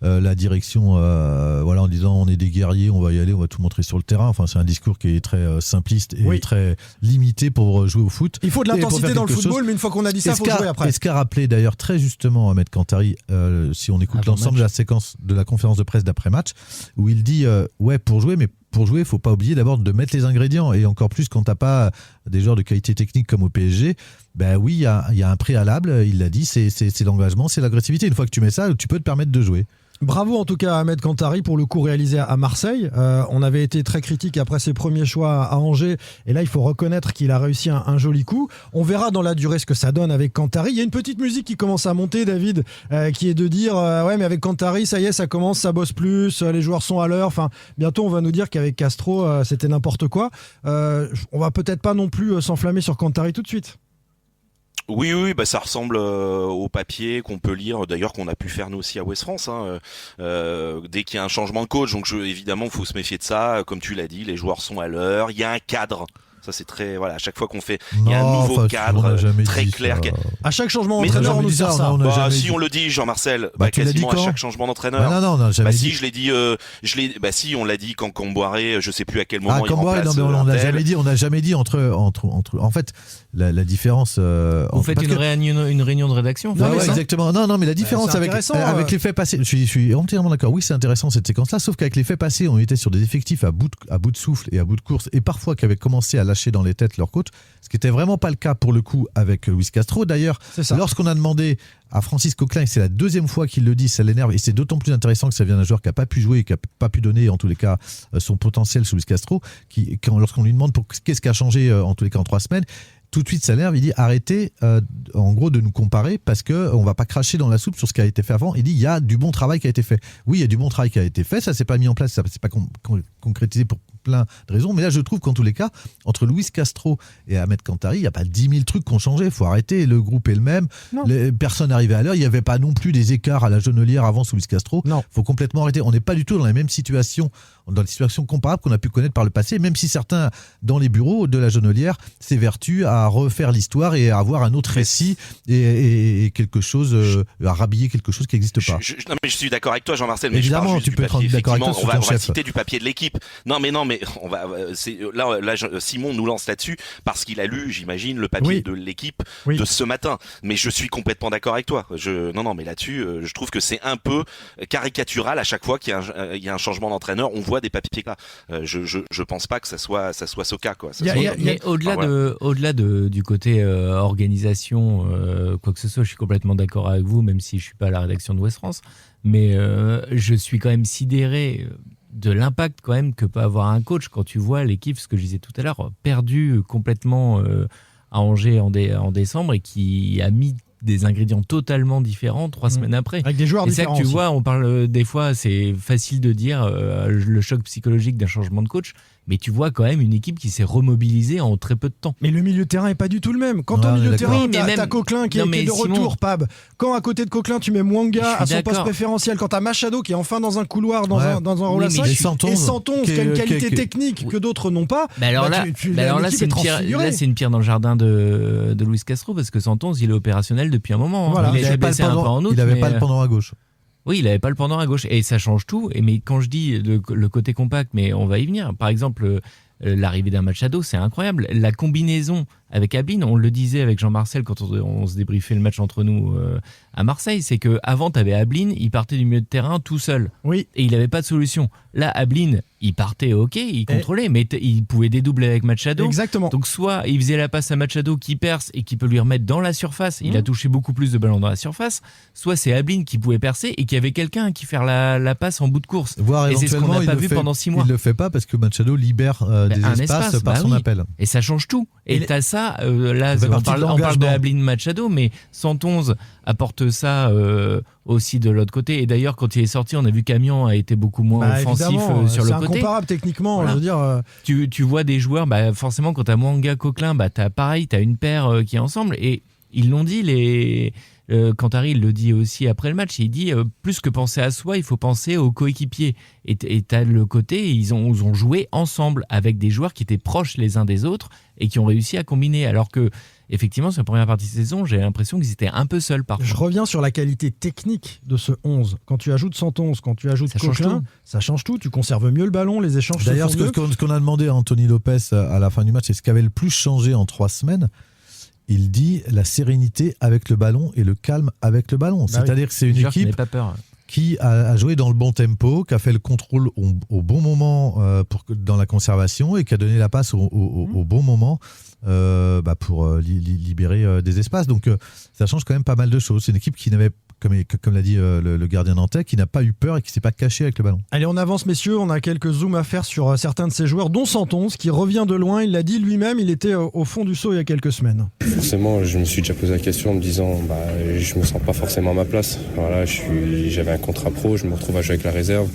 la direction, en disant on est des guerriers, on va y aller, on va tout montrer sur le terrain. Enfin, c'est un discours qui est très simpliste et très limité pour jouer au foot. Il faut de l'intensité dans le football, mais une fois qu'on a dit ça, il faut jouer après. Et ce qu'a rappelé d'ailleurs très justement Ahmed Kantari, si on écoute l'ensemble de la séquence de la conférence de presse d'après-match, où il dit pour jouer, mais pour jouer, il ne faut pas oublier d'abord de mettre les ingrédients. Et encore plus quand tu n'as pas des joueurs de qualité technique comme au PSG, il y a un préalable, il l'a dit, c'est l'engagement, c'est l'agressivité. Une fois que tu mets ça, tu peux te permettre de jouer. Bravo en tout cas à Ahmed Kantari pour le coup réalisé à Marseille. On avait été très critique après ses premiers choix à Angers et là il faut reconnaître qu'il a réussi un joli coup. On verra dans la durée ce que ça donne avec Kantari. Il y a une petite musique qui commence à monter, David, qui est de dire ouais mais avec Kantari ça y est, ça commence, ça bosse plus, les joueurs sont à l'heure. Enfin, bientôt on va nous dire qu'avec Castro c'était n'importe quoi. On va peut-être pas non plus s'enflammer sur Kantari tout de suite. Oui, ça ressemble au papier qu'on peut lire, d'ailleurs qu'on a pu faire nous aussi à Ouest France. Dès qu'il y a un changement de coach, donc évidemment, faut se méfier de ça. Comme tu l'as dit, les joueurs sont à l'heure. Il y a un cadre. Ça c'est très à chaque fois qu'on fait, il y a un nouveau cadre très clair. À chaque changement d'entraîneur, on nous dit ça. On le dit, Jean-Marcel. Quasiment à chaque changement d'entraîneur. Non, jamais si dit. je l'ai dit, si on l'a dit quand Comboiré, je sais plus à quel moment il Comboiré, remplace. on n'a jamais dit entre. En fait, la différence. Vous faites une réunion de rédaction. Exactement. Non, mais la différence avec les faits passés. Je suis entièrement d'accord. Oui, c'est intéressant cette séquence-là, sauf qu'avec les faits passés, on était sur des effectifs à bout de souffle et à bout de course, et parfois qui avaient commencé à lâcher dans les têtes leur coach, ce qui n'était vraiment pas le cas pour le coup avec Luis Castro. D'ailleurs, lorsqu'on a demandé à Francis Coquelin, et c'est la deuxième fois qu'il le dit, ça l'énerve, et c'est d'autant plus intéressant que ça vient d'un joueur qui n'a pas pu jouer et qui n'a pas pu donner en tous les cas son potentiel sous Luis Castro, lorsqu'on lui demande qu'est-ce qui a changé en tous les cas en 3 semaines, tout de suite ça l'énerve, il dit arrêtez en gros de nous comparer parce qu'on ne va pas cracher dans la soupe sur ce qui a été fait avant. Il dit il y a du bon travail qui a été fait. Oui, il y a du bon travail qui a été fait, ça ne s'est pas mis en place, ça ne s'est pas concrétisé pour plein de raisons, mais là je trouve qu'en tous les cas entre Luis Castro et Ahmed Kantari, il n'y a pas 10 000 trucs qui ont changé, il faut arrêter, le groupe est le même, personne n'arrivait à l'heure, il n'y avait pas non plus des écarts à la Genelière avant sous Luis Castro, il faut complètement arrêter, on n'est pas du tout dans la même situation, dans des situations comparables qu'on a pu connaître par le passé, même si certains dans les bureaux de la Genelière s'évertuent à refaire l'histoire et à avoir un autre récit et quelque chose, à rhabiller quelque chose qui n'existe pas. Je suis d'accord avec toi Jean-Marcel, mais évidemment, je parle juste tu peux être d'accord avec toi sur on ton va citer du papier de l'équipe. Non mais on va là Simon nous lance là-dessus parce qu'il a lu, j'imagine, le papier de l'équipe de ce matin. Mais je suis complètement d'accord avec toi. Mais là-dessus, je trouve que c'est un peu caricatural à chaque fois qu'il y a un changement d'entraîneur. On voit des papiers là. Je pense pas que ça soit ce cas quoi. Mais au-delà du côté organisation, quoi que ce soit, je suis complètement d'accord avec vous, même si je suis pas à la rédaction de Ouest France. Mais je suis quand même sidéré de l'impact quand même que peut avoir un coach quand tu vois l'équipe, ce que je disais tout à l'heure, perdue complètement à Angers en décembre et qui a mis des ingrédients totalement différents 3 semaines après. Avec des joueurs différents. C'est ça que tu aussi. vois, on parle des fois, c'est facile de dire le choc psychologique d'un changement de coach, mais tu vois quand même une équipe qui s'est remobilisée en très peu de temps. Mais le milieu de terrain est pas du tout le même. Quand au milieu de terrain, t'as Coquelin qui est de retour, Pab. Quand à côté de Coquelin, tu mets Mwanga à son poste préférentiel. Quand t'as Machado qui est enfin dans un couloir, dans un rôle à 5, et Santonz qui a une qualité technique que d'autres n'ont pas. Alors là, c'est une pierre dans le jardin de Luis Castro parce que Santonz, il est opérationnel depuis un moment. Voilà. Il n'avait pas le pendant à gauche. Oui, il n'avait pas le pendant à gauche et ça change tout. Mais quand je dis le côté compact, mais on va y venir. Par exemple, l'arrivée d'un Machado, c'est incroyable. La combinaison avec Ablin, on le disait avec Jean-Marcel quand on se débriefait le match entre nous à Marseille, c'est qu'avant, tu avais Ablin, il partait du milieu de terrain tout seul. Oui. Et il n'avait pas de solution. Là, Ablin, il partait, ok, il contrôlait, mais il pouvait dédoubler avec Machado. Exactement. Donc soit il faisait la passe à Machado qui perce et qui peut lui remettre dans la surface, il a touché beaucoup plus de ballons dans la surface, soit c'est Ablin qui pouvait percer et qui avait quelqu'un qui faire la passe en bout de course. Voire et c'est ce qu'on n'a pas vu pendant 6 mois. Il ne le fait pas parce que Machado libère des espaces par son appel. Et ça change tout. Et t'as ça, là on parle de Ablin Machado, mais Santonz apporte ça aussi de l'autre côté. Et d'ailleurs, quand il est sorti, on a vu qu'Amiens a été beaucoup moins offensif sur le côté. C'est incomparable techniquement. Voilà. Je veux dire, tu vois des joueurs, forcément, quand t'as Mwanga, Coquelin, t'as une paire qui est ensemble. Et ils l'ont dit, Kantari il le dit aussi après le match, il dit plus que penser à soi, il faut penser aux coéquipiers. Et t'as le côté, ils ont joué ensemble avec des joueurs qui étaient proches les uns des autres et qui ont réussi à combiner. Alors que effectivement, sur la première partie de saison, j'ai l'impression qu'ils étaient un peu seuls parfois. Je reviens sur la qualité technique de ce 11. Quand tu ajoutes Santonze, quand tu ajoutes Coquelin, ça change tout. Tu conserves mieux le ballon, les échanges D'ailleurs, se font mieux. ce qu'on a demandé à Anthony Lopez à la fin du match, c'est ce qui avait le plus changé en 3 semaines. Il dit la sérénité avec le ballon et le calme avec le ballon. C'est-à-dire que c'est une équipe qui a joué dans le bon tempo, qui a fait le contrôle au bon moment dans la conservation et qui a donné la passe au bon moment pour libérer des espaces. Donc ça change quand même pas mal de choses. C'est une équipe qui n'avait, comme l'a dit le gardien nantais, qui n'a pas eu peur et qui ne s'est pas caché avec le ballon. Allez, on avance messieurs, on a quelques zooms à faire sur certains de ces joueurs, dont Santonze, qui revient de loin. Il l'a dit lui-même, il était au fond du seau il y a quelques semaines. Forcément, je me suis déjà posé la question en me disant je me sens pas forcément à ma place. Voilà, j'avais un contrat pro, je me retrouve à jouer avec la réserve.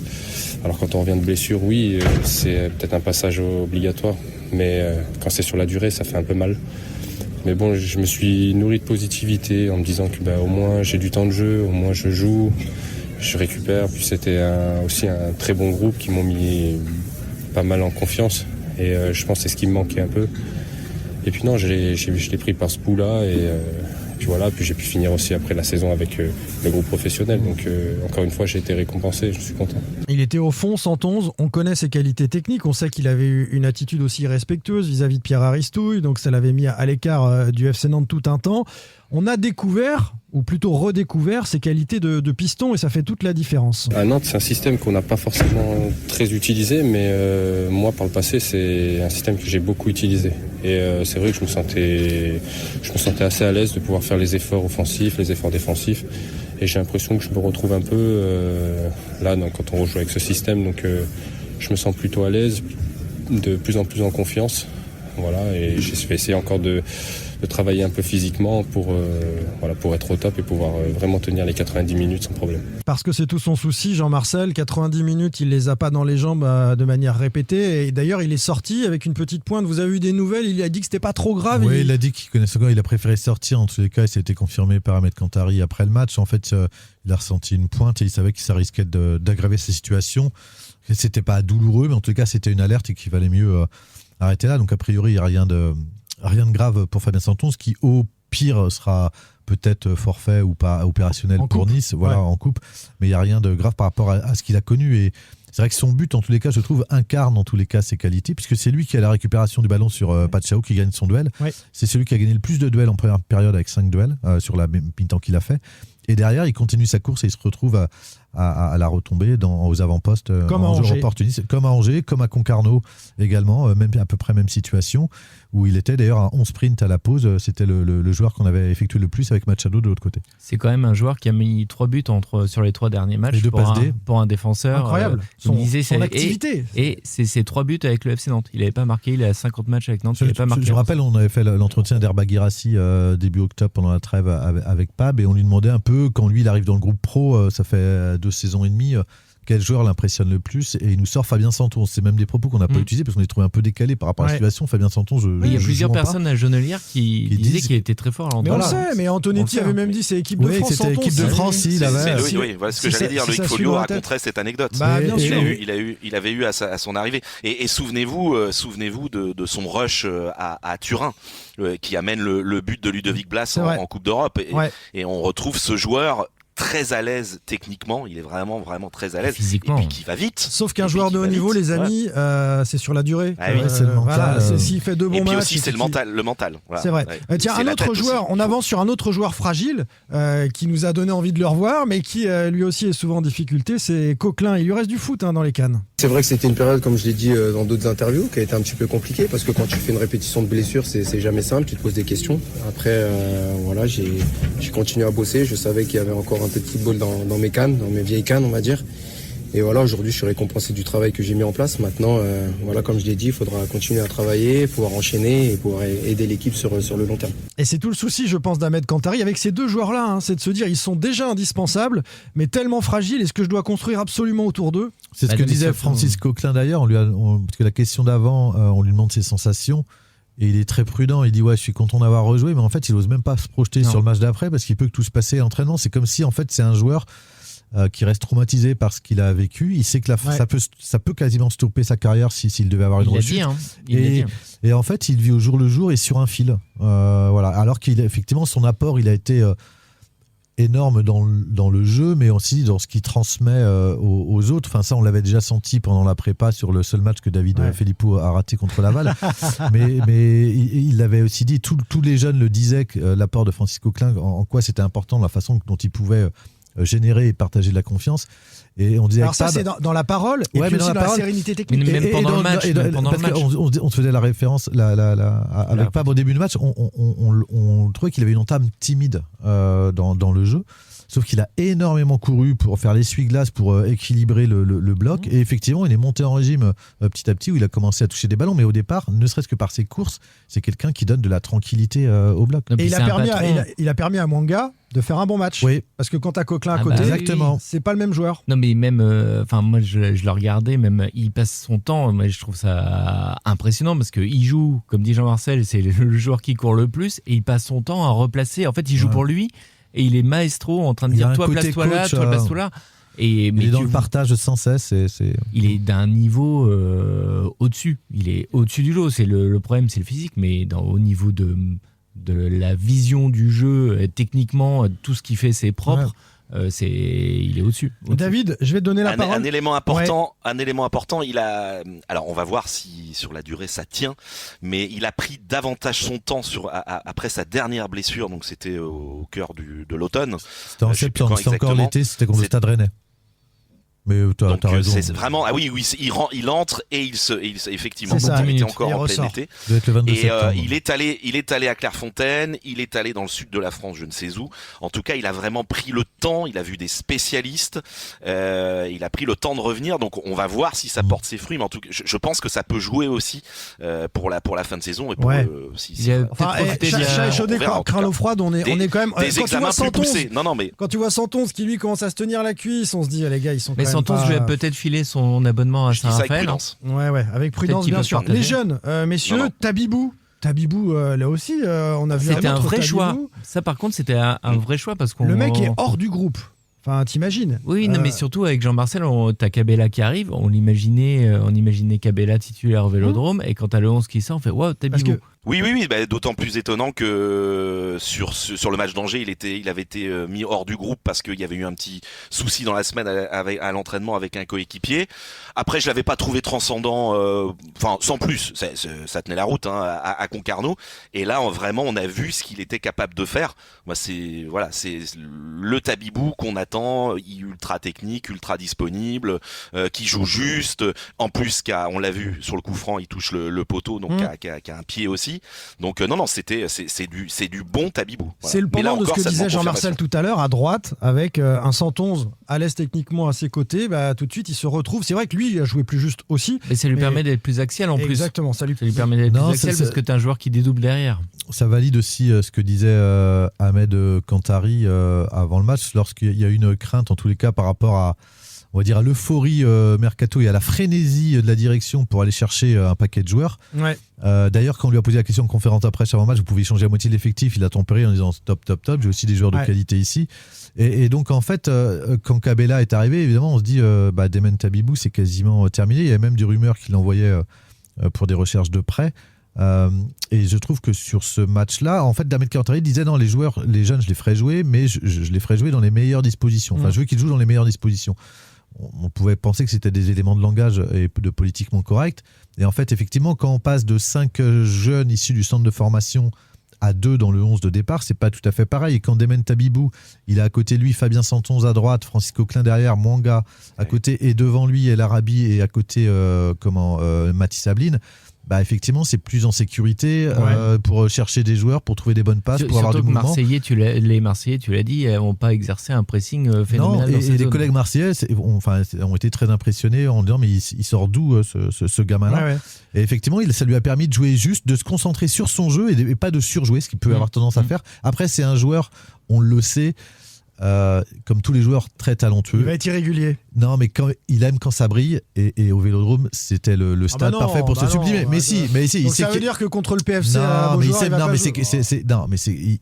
Alors quand on revient de blessure, oui, c'est peut-être un passage obligatoire, mais quand c'est sur la durée, ça fait un peu mal. Mais bon, je me suis nourri de positivité en me disant que au moins j'ai du temps de jeu, au moins je joue, je récupère. Puis c'était aussi un très bon groupe qui m'ont mis pas mal en confiance. Et je pense que c'est ce qui me manquait un peu. Et puis non, je l'ai pris par ce bout-là. Et puis voilà, puis j'ai pu finir aussi après la saison avec le groupe professionnel. Donc encore une fois, j'ai été récompensé, je suis content. Il était au fond, Santonze. On connaît ses qualités techniques. On sait qu'il avait eu une attitude aussi respectueuse vis-à-vis de Pierre Aristouille. Donc ça l'avait mis à l'écart du FC Nantes tout un temps. On a découvert, ou plutôt redécouvert, ses qualités de piston et ça fait toute la différence. À Nantes, c'est un système qu'on n'a pas forcément très utilisé, mais moi, par le passé, c'est un système que j'ai beaucoup utilisé. Et c'est vrai que je me sentais assez à l'aise de pouvoir faire les efforts offensifs, les efforts défensifs. Et j'ai l'impression que je me retrouve un peu là quand on rejoue avec ce système. Donc je me sens plutôt à l'aise, de plus en plus en confiance. Voilà, et je vais essayer encore de travailler un peu physiquement pour être au top et pouvoir vraiment tenir les 90 minutes sans problème. Parce que c'est tout son souci, Jean-Marcel, 90 minutes, il les a pas dans les jambes de manière répétée. Et d'ailleurs, il est sorti avec une petite pointe. Vous avez eu des nouvelles, il a dit que c'était pas trop grave. Oui, il a dit qu'il connaissait encore, il a préféré sortir. En tous les cas, et ça a été confirmé par Ahmed Kantari après le match. En fait, il a ressenti une pointe et il savait que ça risquait d'aggraver sa situation. C'était pas douloureux, mais en tout cas, c'était une alerte et qu'il valait mieux arrêter là. Donc, a priori, il n'y a rien de grave pour Fabien Santonze, qui au pire sera peut-être forfait ou pas opérationnel pour Nice, en coupe, mais il n'y a rien de grave par rapport à ce qu'il a connu. Et c'est vrai que son but, en tous les cas, je trouve, incarne en tous les cas ses qualités, puisque c'est lui qui a la récupération du ballon sur Pachao, qui gagne son duel. Ouais. C'est celui qui a gagné le plus de duels en première période avec 5 duels sur la mi-temps qu'il a fait. Et derrière, il continue sa course et il se retrouve à la retombée aux avant-postes en jeu opportuniste, comme à Angers, comme à Concarneau également, même à peu près même situation, où il était d'ailleurs à 11 sprints à la pause. C'était le joueur qu'on avait effectué le plus avec Machado de l'autre côté. C'est quand même un joueur qui a mis 3 buts sur les 3 derniers matchs pour un défenseur. Incroyable. Son activité. Et c'est 3 buts avec le FC Nantes. Il n'avait pas marqué, il a 50 matchs avec Nantes. Il n'avait pas marqué. Je rappelle, on avait fait l'entretien d'Herba Guirassi début octobre pendant la trêve avec Pab, et on lui demandait un peu, quand lui il arrive dans le groupe pro, ça fait 2 saisons et demie, quel joueur l'impressionne le plus, et il nous sort Fabien Santonze. C'est même des propos qu'on n'a pas utilisés parce qu'on les trouvait un peu décalés par rapport à la situation. Fabien Santonze, il y a plusieurs personnes à Genelière qui disaient qu'il était très fort à l'endroit. Mais on le sait, mais Antonetti avait même dit c'est équipe de France. C'était équipe de France, oui, voilà ce que j'allais dire. Loïc Folio raconterait cette anecdote. Il avait eu à son arrivée. Et souvenez-vous de son rush à Turin, qui amène le but de Ludovic Blas en Coupe d'Europe. Et on retrouve ce joueur très à l'aise techniquement, il est vraiment très à l'aise physiquement, et puis qui va vite. Sauf qu'un joueur de haut niveau, les amis, c'est sur la durée. C'est le mental. S'il fait 2 bons matchs. Et puis aussi c'est le mental. Voilà. C'est vrai. Tiens, un autre joueur, on avance sur un autre joueur fragile qui nous a donné envie de le revoir, mais qui lui aussi est souvent en difficulté, c'est Coquelin. Il lui reste du foot dans les cannes. C'est vrai que c'était une période, comme je l'ai dit dans d'autres interviews, qui a été un petit peu compliquée, parce que quand tu fais une répétition de blessure, c'est jamais simple, tu te poses des questions. Après, j'ai continué à bosser, je savais qu'il y avait encore un peu de football dans mes cannes, dans mes vieilles cannes, on va dire. Et voilà, aujourd'hui, je suis récompensé du travail que j'ai mis en place. Maintenant, comme je l'ai dit, il faudra continuer à travailler, pouvoir enchaîner et pouvoir aider l'équipe sur le long terme. Et c'est tout le souci, je pense, d'Ahmed Kantari avec ces 2 joueurs-là, c'est de se dire ils sont déjà indispensables, mais tellement fragiles. Est-ce que je dois construire absolument autour d'eux ? C'est ce que disait Francis Coquelin d'ailleurs. Parce que la question d'avant, on lui demande ses sensations. Et il est très prudent, il dit je suis content d'avoir rejoué, mais en fait il n'ose même pas se projeter sur le match d'après parce qu'il peut que tout se passer à l'entraînement. C'est comme si en fait c'est un joueur qui reste traumatisé par ce qu'il a vécu. Il sait que ça peut quasiment stopper sa carrière s'il devait avoir une rechute. Et en fait, il vit au jour le jour et sur un fil. Voilà. Alors qu'effectivement, son apport, il a été énorme dans le jeu, mais aussi dans ce qu'il transmet aux autres. Enfin, ça, on l'avait déjà senti pendant la prépa sur le seul match que David Filippo a raté contre Laval. mais il l'avait aussi dit, tous les jeunes le disaient, que l'apport de Francisco Klein, en quoi c'était important, la façon dont il pouvait générer et partager de la confiance. Et on disait alors ça, c'est dans la parole et puis aussi dans la sérénité technique. Mais même pendant le match. On se faisait la référence avec Pab au début du match, on trouvait qu'il avait une entame timide dans le jeu. Sauf qu'il a énormément couru pour faire l'essuie-glace, pour équilibrer le bloc. Et effectivement, il est monté en régime petit à petit, où il a commencé à toucher des ballons. Mais au départ, ne serait-ce que par ses courses, c'est quelqu'un qui donne de la tranquillité au bloc. Et il a permis à Mwanga de faire un bon match. Oui. Parce que quand t'as Coquelin à côté, c'est pas le même joueur. Non, mais même, moi je le regardais, même il passe son temps, mais je trouve ça impressionnant parce qu'il joue, comme dit Jean-Marcel, c'est le joueur qui court le plus et il passe son temps à replacer. En fait, il joue pour lui. Et il est maestro en train de dire toi place-toi là, toi place-toi là. Mais il est dans le partage sans cesse. Il est d'un niveau au-dessus. Il est au-dessus du lot. Le problème, c'est le physique, mais au niveau de la vision du jeu, techniquement, tout ce qu'il fait, c'est propre. Il est au-dessus. David, je vais te donner la parole. Un élément important, il a. Alors, on va voir si sur la durée ça tient, mais il a pris davantage son temps après sa dernière blessure. Donc, c'était au cœur de l'automne. C'était en septembre. C'était encore l'été. C'était contre le Stade Rennais. Mais t'as raison. C'est vraiment, il entre et effectivement, ça, il était encore en plein été. Et il est allé à Clairefontaine, il est allé dans le sud de la France, je ne sais où. En tout cas, il a vraiment pris le temps, il a vu des spécialistes, il a pris le temps de revenir. Donc, on va voir si ça porte ses fruits. Mais en tout cas, je pense que ça peut jouer aussi pour la fin de saison et pour chat échaudé, craint l'eau froide. On est quand même des examens plus poussés. Non, mais quand tu vois Santonze qui lui commence à se tenir la cuisse, on se dit les gars, ils sont quand même Santonze, je vais peut-être filer son abonnement à Saint-Raphaël. Ouais, avec prudence, bien sûr. Les jeunes, messieurs, Tabibou, là aussi, on a vu c'était un vrai choix. Ça, par contre, c'était un vrai choix parce qu'on. Le mec est hors du groupe. Enfin, t'imagines. Oui, non, mais surtout avec Jean-Marcel, t'as Cabella qui arrive. On imaginait Cabella titulaire au Vélodrome, et quand t'as le 11 qui sort, on fait waouh, Tabibou. Oui, d'autant plus étonnant que sur le match d'Angers, il avait été mis hors du groupe parce qu'il y avait eu un petit souci dans la semaine à l'entraînement avec un coéquipier. Après, je l'avais pas trouvé transcendant, sans plus, ça tenait la route à Concarneau. Et là, vraiment, on a vu ce qu'il était capable de faire. Moi, c'est le Tabibou qu'on attend, ultra technique, ultra disponible, qui joue juste. En plus, on l'a vu sur le coup franc, il touche le poteau, donc qui a un pied aussi. Donc c'est du bon Tabibou. Voilà. C'est le pendant de ce que disait Jean-Marcel tout à l'heure à droite, avec un Santonze à l'aise techniquement à ses côtés. Tout de suite il se retrouve. C'est vrai que lui il a joué plus juste aussi. Mais ça lui permet d'être plus axial en plus. Exactement, ça lui permet d'être plus axial parce que t'es un joueur qui dédouble derrière. Ça valide aussi ce que disait Ahmed Kantari avant le match, lorsqu'il y a une crainte en tous les cas par rapport à, on va dire, à l'euphorie mercato et à la frénésie de la direction pour aller chercher un paquet de joueurs. Ouais. D'ailleurs, quand on lui a posé la question en conférence après avant match, vous pouvez changer à moitié l'effectif, il a tempéré en disant top, j'ai aussi des joueurs de qualité ici. Et donc en fait, quand Cabella est arrivé, évidemment, on se dit Demen Tabibou, c'est quasiment terminé. Il y a même des rumeurs qu'il envoyait pour des recherches de prêt. Et je trouve que sur ce match-là, en fait, Ahmed Kantari disait non, les jeunes, je les ferai jouer, mais je les ferai jouer dans les meilleures dispositions. Enfin, je veux qu'ils jouent dans les meilleures dispositions. On pouvait penser que c'était des éléments de langage et de politiquement correct. Et en fait, effectivement, quand on passe de 5 jeunes issus du centre de formation à 2 dans le 11 de départ, c'est pas tout à fait pareil. Et quand Demen Tabibou, il a à côté de lui Fabien Santonze à droite, Francisco Klein derrière, Mwanga à côté, et devant lui El Arabi, et à côté Mathis Sabline, effectivement, c'est plus en sécurité pour chercher des joueurs, pour trouver des bonnes passes, pour avoir du mouvement. Les Marseillais, tu l'as dit, n'ont pas exercé un pressing phénoménal. Non, et les collègues marseillais ont été très impressionnés en disant mais il sort d'où ce gamin-là. Et effectivement, ça lui a permis de jouer juste, de se concentrer sur son jeu et pas de surjouer, ce qu'il peut avoir tendance à faire. Après, c'est un joueur, on le sait, comme tous les joueurs très talentueux. Il va être irrégulier. Non, mais il aime quand ça brille, et au Vélodrome, c'était le stade parfait pour se sublimer. Mais si. Donc ça veut dire que contre le PFC,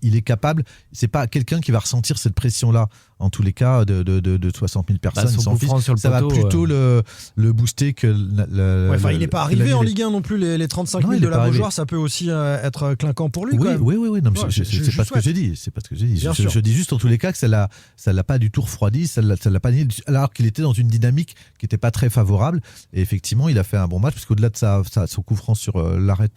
il est capable. C'est pas quelqu'un qui va ressentir cette pression-là. En tous les cas, de 60 000 personnes, ça va plutôt le booster que il n'est pas arrivé en Ligue 1 non plus. Les 35 000 de la Beaujoire, ça peut aussi être clinquant pour lui. Oui. Non, c'est pas ce que j'ai dit. Je dis juste en tous les cas que ça l'a pas du tout refroidi, ça l'a pas nié, alors qu'il était dans une dynamique qui n'était pas très favorable. Et effectivement, il a fait un bon match, parce qu'au-delà de son coup franc sur l'arrêt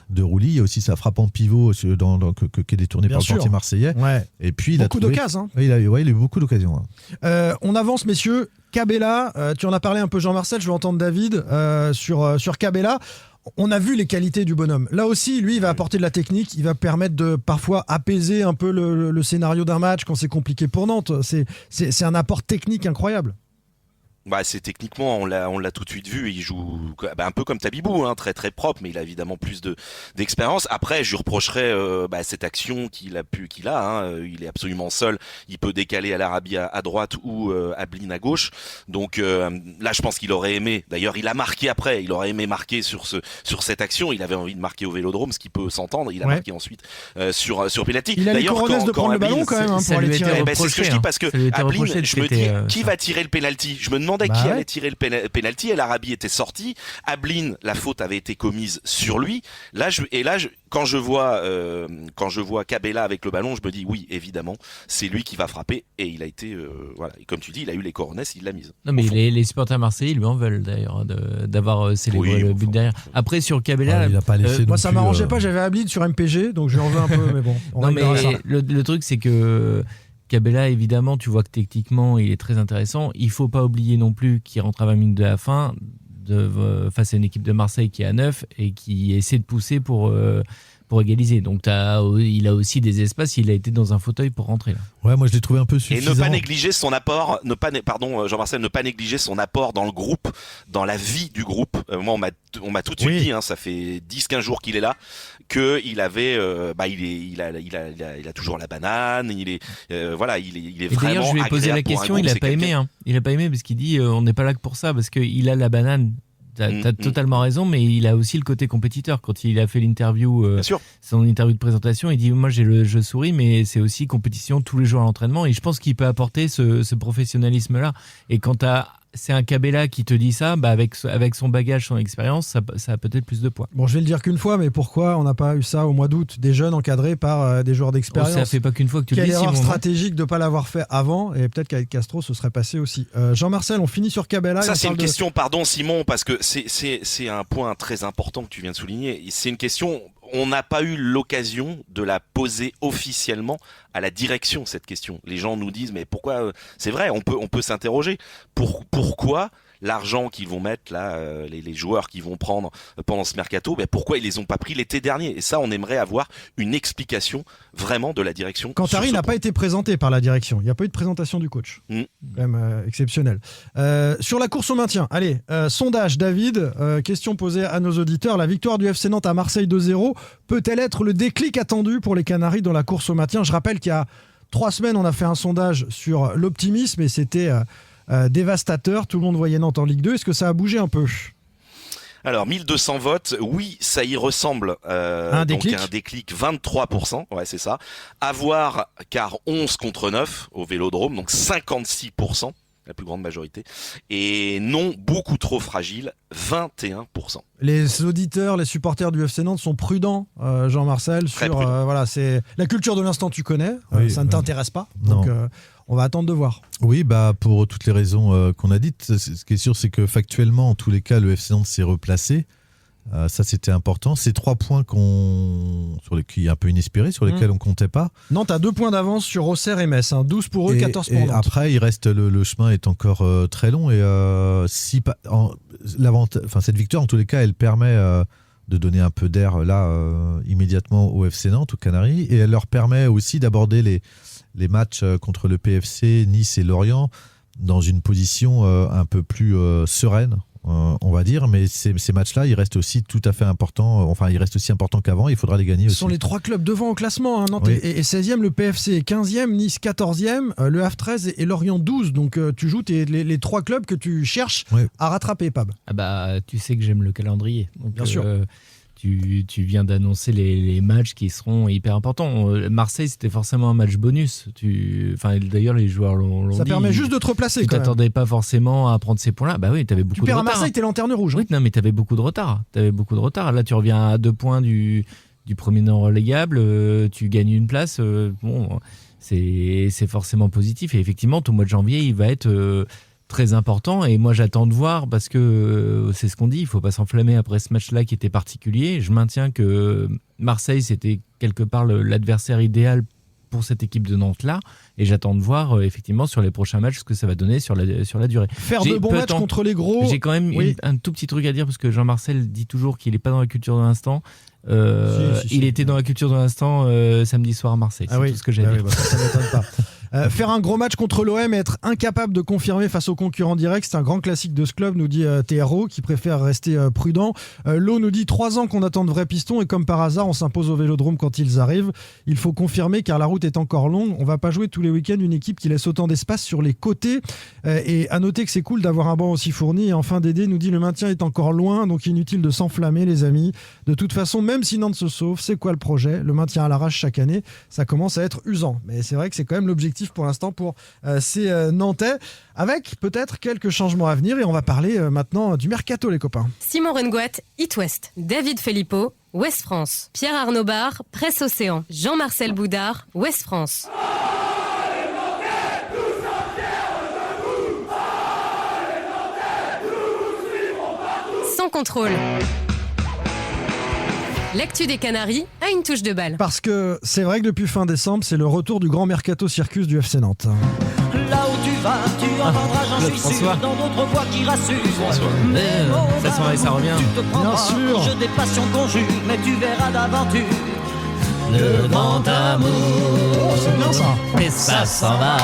de Rouly, il y a aussi sa frappe en pivot qui est détournée par le portier marseillais. Ouais. Et puis il a trouvé d'occasions. Il a eu beaucoup d'occasions. On avance, messieurs. Cabella, tu en as parlé un peu, Jean-Marcel, je vais entendre David sur Cabella. On a vu les qualités du bonhomme. Là aussi, lui, il va apporter de la technique, il va permettre de parfois apaiser un peu le scénario d'un match quand c'est compliqué pour Nantes. C'est un apport technique incroyable. C'est techniquement, on l'a tout de suite vu, il joue un peu comme Tabibou, très très propre, mais il a évidemment plus d'expérience. Après, je lui reprocherais cette action qu'il a. Il est absolument seul, il peut décaler à l'Arabie à droite ou Ablin à gauche. Donc là, je pense qu'il aurait aimé. D'ailleurs, il a marqué après. Il aurait aimé marquer sur cette action. Il avait envie de marquer au Vélodrome, ce qui peut s'entendre. Il a marqué ensuite sur penalty. Il a les coronets de prendre le ballon quand même pour aller tirer. C'est ce que je dis, parce que Ablin, je me dis qui va tirer le penalty. Je me demandais qui allait tirer le penalty. El Arabi était sorti. Ablin, la faute avait été commise sur lui. Quand je vois Cabella avec le ballon, je me dis oui, évidemment, c'est lui qui va frapper. Et il a été, et comme tu dis, il a eu les coronets, il l'a mise. Non, mais les supporters marseillais lui en veulent d'ailleurs d'avoir célébré le but derrière. Après, sur Cabella, il a pas laissé moi ça m'arrangeait pas. J'avais Ablin sur MPG, donc je lui en veux un peu, mais bon. Le truc, c'est que Cabella, évidemment, tu vois que techniquement, il est très intéressant. Il ne faut pas oublier non plus qu'il rentre à 20 minutes de la fin face à une équipe de Marseille qui est à 9 et qui essaie de pousser pour égaliser. Donc il a aussi des espaces, il a été dans un fauteuil pour rentrer là. Ouais, moi je l'ai trouvé un peu suffisant. Et ne pas négliger son apport, Jean-Marcel, ne pas négliger son apport dans le groupe, dans la vie du groupe. Moi on m'a tout de suite dit, ça fait 10-15 jours qu'il est là, qu'il avait il a toujours la banane, il est vraiment agréable. D'ailleurs, je lui ai posé la question, il a pas aimé il a pas aimé parce qu'il dit on n'est pas là que pour ça, parce qu'il a la banane. T'as totalement raison, mais il a aussi le côté compétiteur. Quand il a fait l'interview, son interview de présentation, il dit moi je souris, mais c'est aussi compétition tous les jours à l'entraînement, et je pense qu'il peut apporter ce professionnalisme-là. Et quand c'est un Cabella qui te dit ça, avec son bagage, son expérience, ça a peut-être plus de poids. Bon, je vais le dire qu'une fois, mais pourquoi on n'a pas eu ça au mois d'août? Des jeunes encadrés par des joueurs d'expérience. Ça fait pas qu'une fois que tu le dis. Quelle erreur stratégique de ne pas l'avoir fait avant, et peut-être qu'avec Castro, ce serait passé aussi. Jean-Marcel, on finit sur Cabella. Ça, c'est une question, pardon Simon, parce que c'est un point très important que tu viens de souligner. C'est une question... On n'a pas eu l'occasion de la poser officiellement à la direction, cette question. Les gens nous disent, mais pourquoi c'est vrai, on peut s'interroger. Pourquoi l'argent qu'ils vont mettre là, les joueurs qu'ils vont prendre pendant ce mercato, pourquoi ils les ont pas pris l'été dernier? Et ça, on aimerait avoir une explication vraiment de la direction. Cantari n'a pas été présenté par la direction. Il n'y a pas eu de présentation du coach. Quand même exceptionnel. Sur la course au maintien, allez, sondage, David, question posée à nos auditeurs. La victoire du FC Nantes à Marseille 2-0 peut-elle être le déclic attendu pour les Canaries dans la course au maintien? Je rappelle qu'il y a 3 semaines, on a fait un sondage sur l'optimisme et c'était dévastateur. Tout le monde voyait Nantes en Ligue 2. Est-ce que ça a bougé un peu? Alors 1200 votes, oui, ça y ressemble. Un déclic 23%, ouais, c'est ça. À voir, car 11 contre 9 au Vélodrome, donc 56%, la plus grande majorité. Et non, beaucoup trop fragile, 21%. Les auditeurs, les supporters du FC Nantes sont prudents, Jean-Marcel, sur c'est la culture de l'instant, tu connais, ça ne t'intéresse pas. Donc on va attendre de voir. Oui, pour toutes les raisons qu'on a dites. Ce qui est sûr, c'est que factuellement, en tous les cas, le FC Nantes s'est replacé. Ça, c'était important. Ces 3 points qui est un peu inespéré, sur lesquels on comptait pas. Nantes a 2 points d'avance sur Auxerre et Metz. 12 pour eux, 14 pour Nantes. Et après, il reste le chemin est encore très long. Et cette victoire, en tous les cas, elle permet de donner un peu d'air immédiatement au FC Nantes, aux Canaries. Et elle leur permet aussi d'aborder les matchs contre le PFC, Nice et Lorient dans une position un peu plus sereine. on va dire, mais ces matchs-là, ils restent aussi tout à fait importants. Enfin, ils restent aussi importants qu'avant. Il faudra les gagner aussi. Ce sont les 3 clubs devant au classement. Nantes Oui. est 16e, le PFC est 15e, Nice 14e, le Havre 13 et Lorient 12. Donc tu joues les 3 clubs que tu cherches à rattraper, Pab. Ah bah, tu sais que j'aime le calendrier. Donc, Bien sûr. Tu viens d'annoncer les matchs qui seront hyper importants. Marseille, c'était forcément un match bonus. D'ailleurs, les joueurs l'ont dit. Ça permet juste de te replacer. Tu quand même. t'attendais pas forcément à prendre ces points-là. Bah oui, t'avais beaucoup Tu de perds à retard. Marseille, t'es lanterne rouge. Oui, non, mais t'avais beaucoup de retard. Là, tu reviens à 2 points du premier non relégable. Tu gagnes une place. C'est forcément positif. Et effectivement, ton mois de janvier, il va être très important. Et moi, j'attends de voir parce que c'est ce qu'on dit. Il faut pas s'enflammer après ce match-là qui était particulier. Je maintiens que Marseille, c'était quelque part l'adversaire idéal pour cette équipe de Nantes-là. Et j'attends de voir effectivement sur les prochains matchs ce que ça va donner sur la durée. Faire de bons matchs contre les gros. J'ai quand même un tout petit truc à dire parce que Jean-Marcel dit toujours qu'il n'est pas dans la culture de l'instant. Il était dans la culture de l'instant samedi soir à Marseille. C'est tout ce que j'ai à dire. Ça m'étonne pas. Faire un gros match contre l'OM et être incapable de confirmer face aux concurrents directs, c'est un grand classique de ce club, nous dit TRO, qui préfère rester prudent. Lo nous dit 3 ans qu'on attend de vrais pistons et comme par hasard, on s'impose au Vélodrome quand ils arrivent. Il faut confirmer car la route est encore longue. On va pas jouer tous les week-ends une équipe qui laisse autant d'espace sur les côtés. Et à noter que c'est cool d'avoir un banc aussi fourni. Et enfin, Dédé nous dit le maintien est encore loin, donc inutile de s'enflammer, les amis. De toute façon, même si Nantes se sauve, c'est quoi le projet ? Le maintien à l'arrache chaque année, ça commence à être usant. Mais c'est vrai que c'est quand même l'objectif pour l'instant pour ces Nantais, avec peut-être quelques changements à venir. Et on va parler maintenant du mercato, les copains. Simon Rengoat, It West. David Filippo, Ouest France. Pierre Arnaud Barre, Presse Océan. Jean-Marcel Boudard, Ouest France. Sans contrôle. L'actu des Canaries a une touche de balle. Parce que c'est vrai que depuis fin décembre, c'est le retour du grand mercato circus du FC Nantes. Là où tu vas, tu entendras, j'en suis sûr, dans d'autres voix qui rassurent. Ça s'en va et ça revient. Tu te prendras, Bien sûr. je des passions conjure, mais tu verras d'aventure. Le grand amour. Oh, c'est bien ça. Et ça s'en va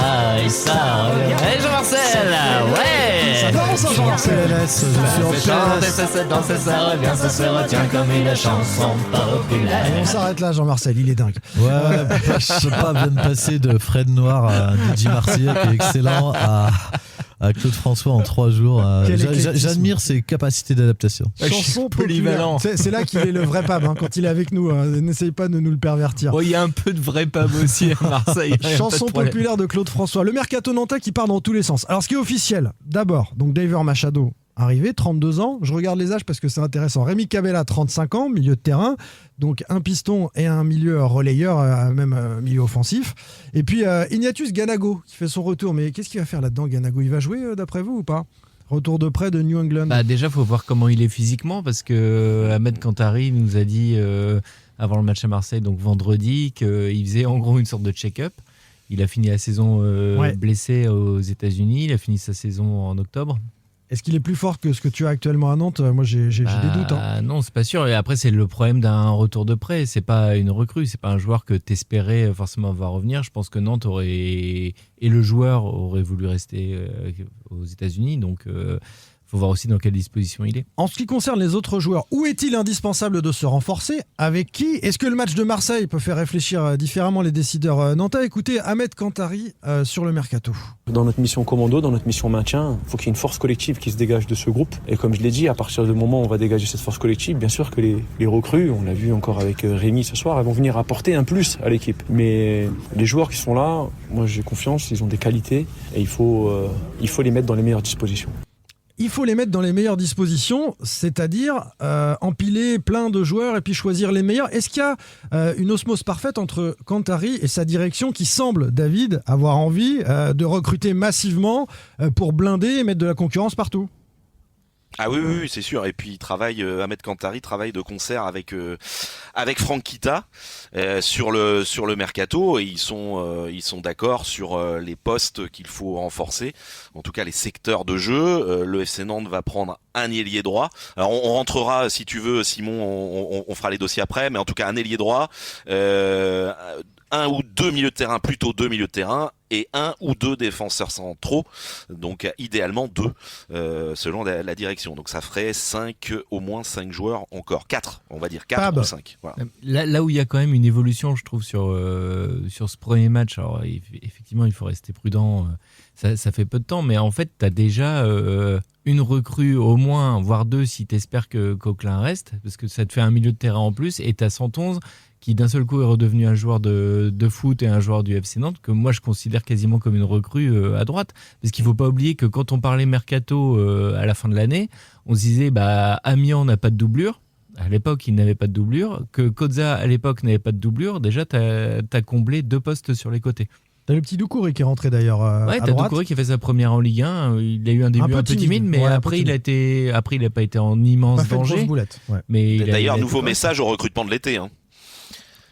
et ça revient. Hey Jean-Marcel, ouais. Ça va, ça, Jean-Marcel. Je suis en place. Ça revient, ça se retient comme une chanson populaire. Et on s'arrête là, Jean-Marcel, il est dingue. Ouais, je sais pas, vient de passer de Fred Noir à DJ Marseille, qui est excellent, à Claude François en 3 jours. J'admire ses capacités d'adaptation. Chanson polyvalent. C'est là qu'il est le vrai Pab, quand il est avec nous. N'essaye pas de nous le pervertir. Il y a un peu de vrai Pab aussi à Marseille. Chanson populaire de Claude François. Le mercato nantais qui part dans tous les sens. Alors, ce qui est officiel, d'abord, donc Daver Machado, arrivé, 32 ans. Je regarde les âges parce que c'est intéressant. Rémi Cabella, 35 ans, milieu de terrain. Donc un piston et un milieu relayeur, même milieu offensif. Et puis Ignatius Ganago qui fait son retour. Mais qu'est-ce qu'il va faire là-dedans, Ganago ? Il va jouer d'après vous ou pas ? Retour de près de New England. Déjà, il faut voir comment il est physiquement parce que Ahmed Kantari nous a dit avant le match à Marseille, donc vendredi, qu'il faisait en gros une sorte de check-up. Il a fini la saison blessé aux États-Unis. Il a fini sa saison en octobre. Est-ce qu'il est plus fort que ce que tu as actuellement à Nantes ? Moi, j'ai des doutes. Non, c'est pas sûr. Et après, c'est le problème d'un retour de prêt. C'est pas une recrue. C'est pas un joueur que t'espérais forcément va revenir. Je pense que Nantes et le joueur aurait voulu rester aux États-Unis. Donc, faut voir aussi dans quelle disposition il est. En ce qui concerne les autres joueurs, où est-il indispensable de se renforcer ? Avec qui ? Est-ce que le match de Marseille peut faire réfléchir différemment les décideurs nantais ? Écoutez Ahmed Kantari sur le mercato. Dans notre mission commando, dans notre mission maintien, il faut qu'il y ait une force collective qui se dégage de ce groupe. Et comme je l'ai dit, à partir du moment où on va dégager cette force collective, bien sûr que les recrues, on l'a vu encore avec Rémi ce soir, elles vont venir apporter un plus à l'équipe. Mais les joueurs qui sont là, moi j'ai confiance, ils ont des qualités et il faut les mettre dans les meilleures dispositions. Il faut les mettre dans les meilleures dispositions, c'est-à-dire empiler plein de joueurs et puis choisir les meilleurs. Est-ce qu'il y a une osmose parfaite entre Kantari et sa direction qui semble, David, avoir envie de recruter massivement pour blinder et mettre de la concurrence partout ? Ah oui, c'est sûr. Et puis Ahmed Kantari travaille de concert avec Franck Kita sur le mercato et ils sont d'accord sur les postes qu'il faut renforcer. En tout cas, les secteurs de jeu. Le FC Nantes va prendre un ailier droit. Alors on rentrera, si tu veux, Simon, on fera les dossiers après, mais en tout cas un ailier droit. un ou deux milieux de terrain, plutôt deux milieux de terrain, et un ou deux défenseurs centraux, donc idéalement deux, selon la direction. Donc ça ferait au moins 5 joueurs encore. 4, on va dire 4 ou 5. Voilà. Là où il y a quand même une évolution, je trouve, sur ce premier match, alors effectivement, il faut rester prudent, ça fait peu de temps, mais en fait, tu as déjà une recrue au moins, voire 2 si tu espères que Coquelin reste, parce que ça te fait un milieu de terrain en plus, et tu as 111 qui d'un seul coup est redevenu un joueur de foot et un joueur du FC Nantes, que moi je considère quasiment comme une recrue à droite. Parce qu'il ne faut pas oublier que quand on parlait mercato à la fin de l'année, on se disait Amiens n'a pas de doublure. À l'époque, il n'avait pas de doublure. Que Koza, à l'époque, n'avait pas de doublure. Déjà, tu as comblé 2 postes sur les côtés. T'as le petit Doucouré qui est rentré d'ailleurs à droite. T'as Doucouré qui a fait sa première en Ligue 1. Il a eu un début un peu timide, mais après, il n'a pas été en immense danger. Mais d'ailleurs, nouveau message au recrutement de l'été. Hein.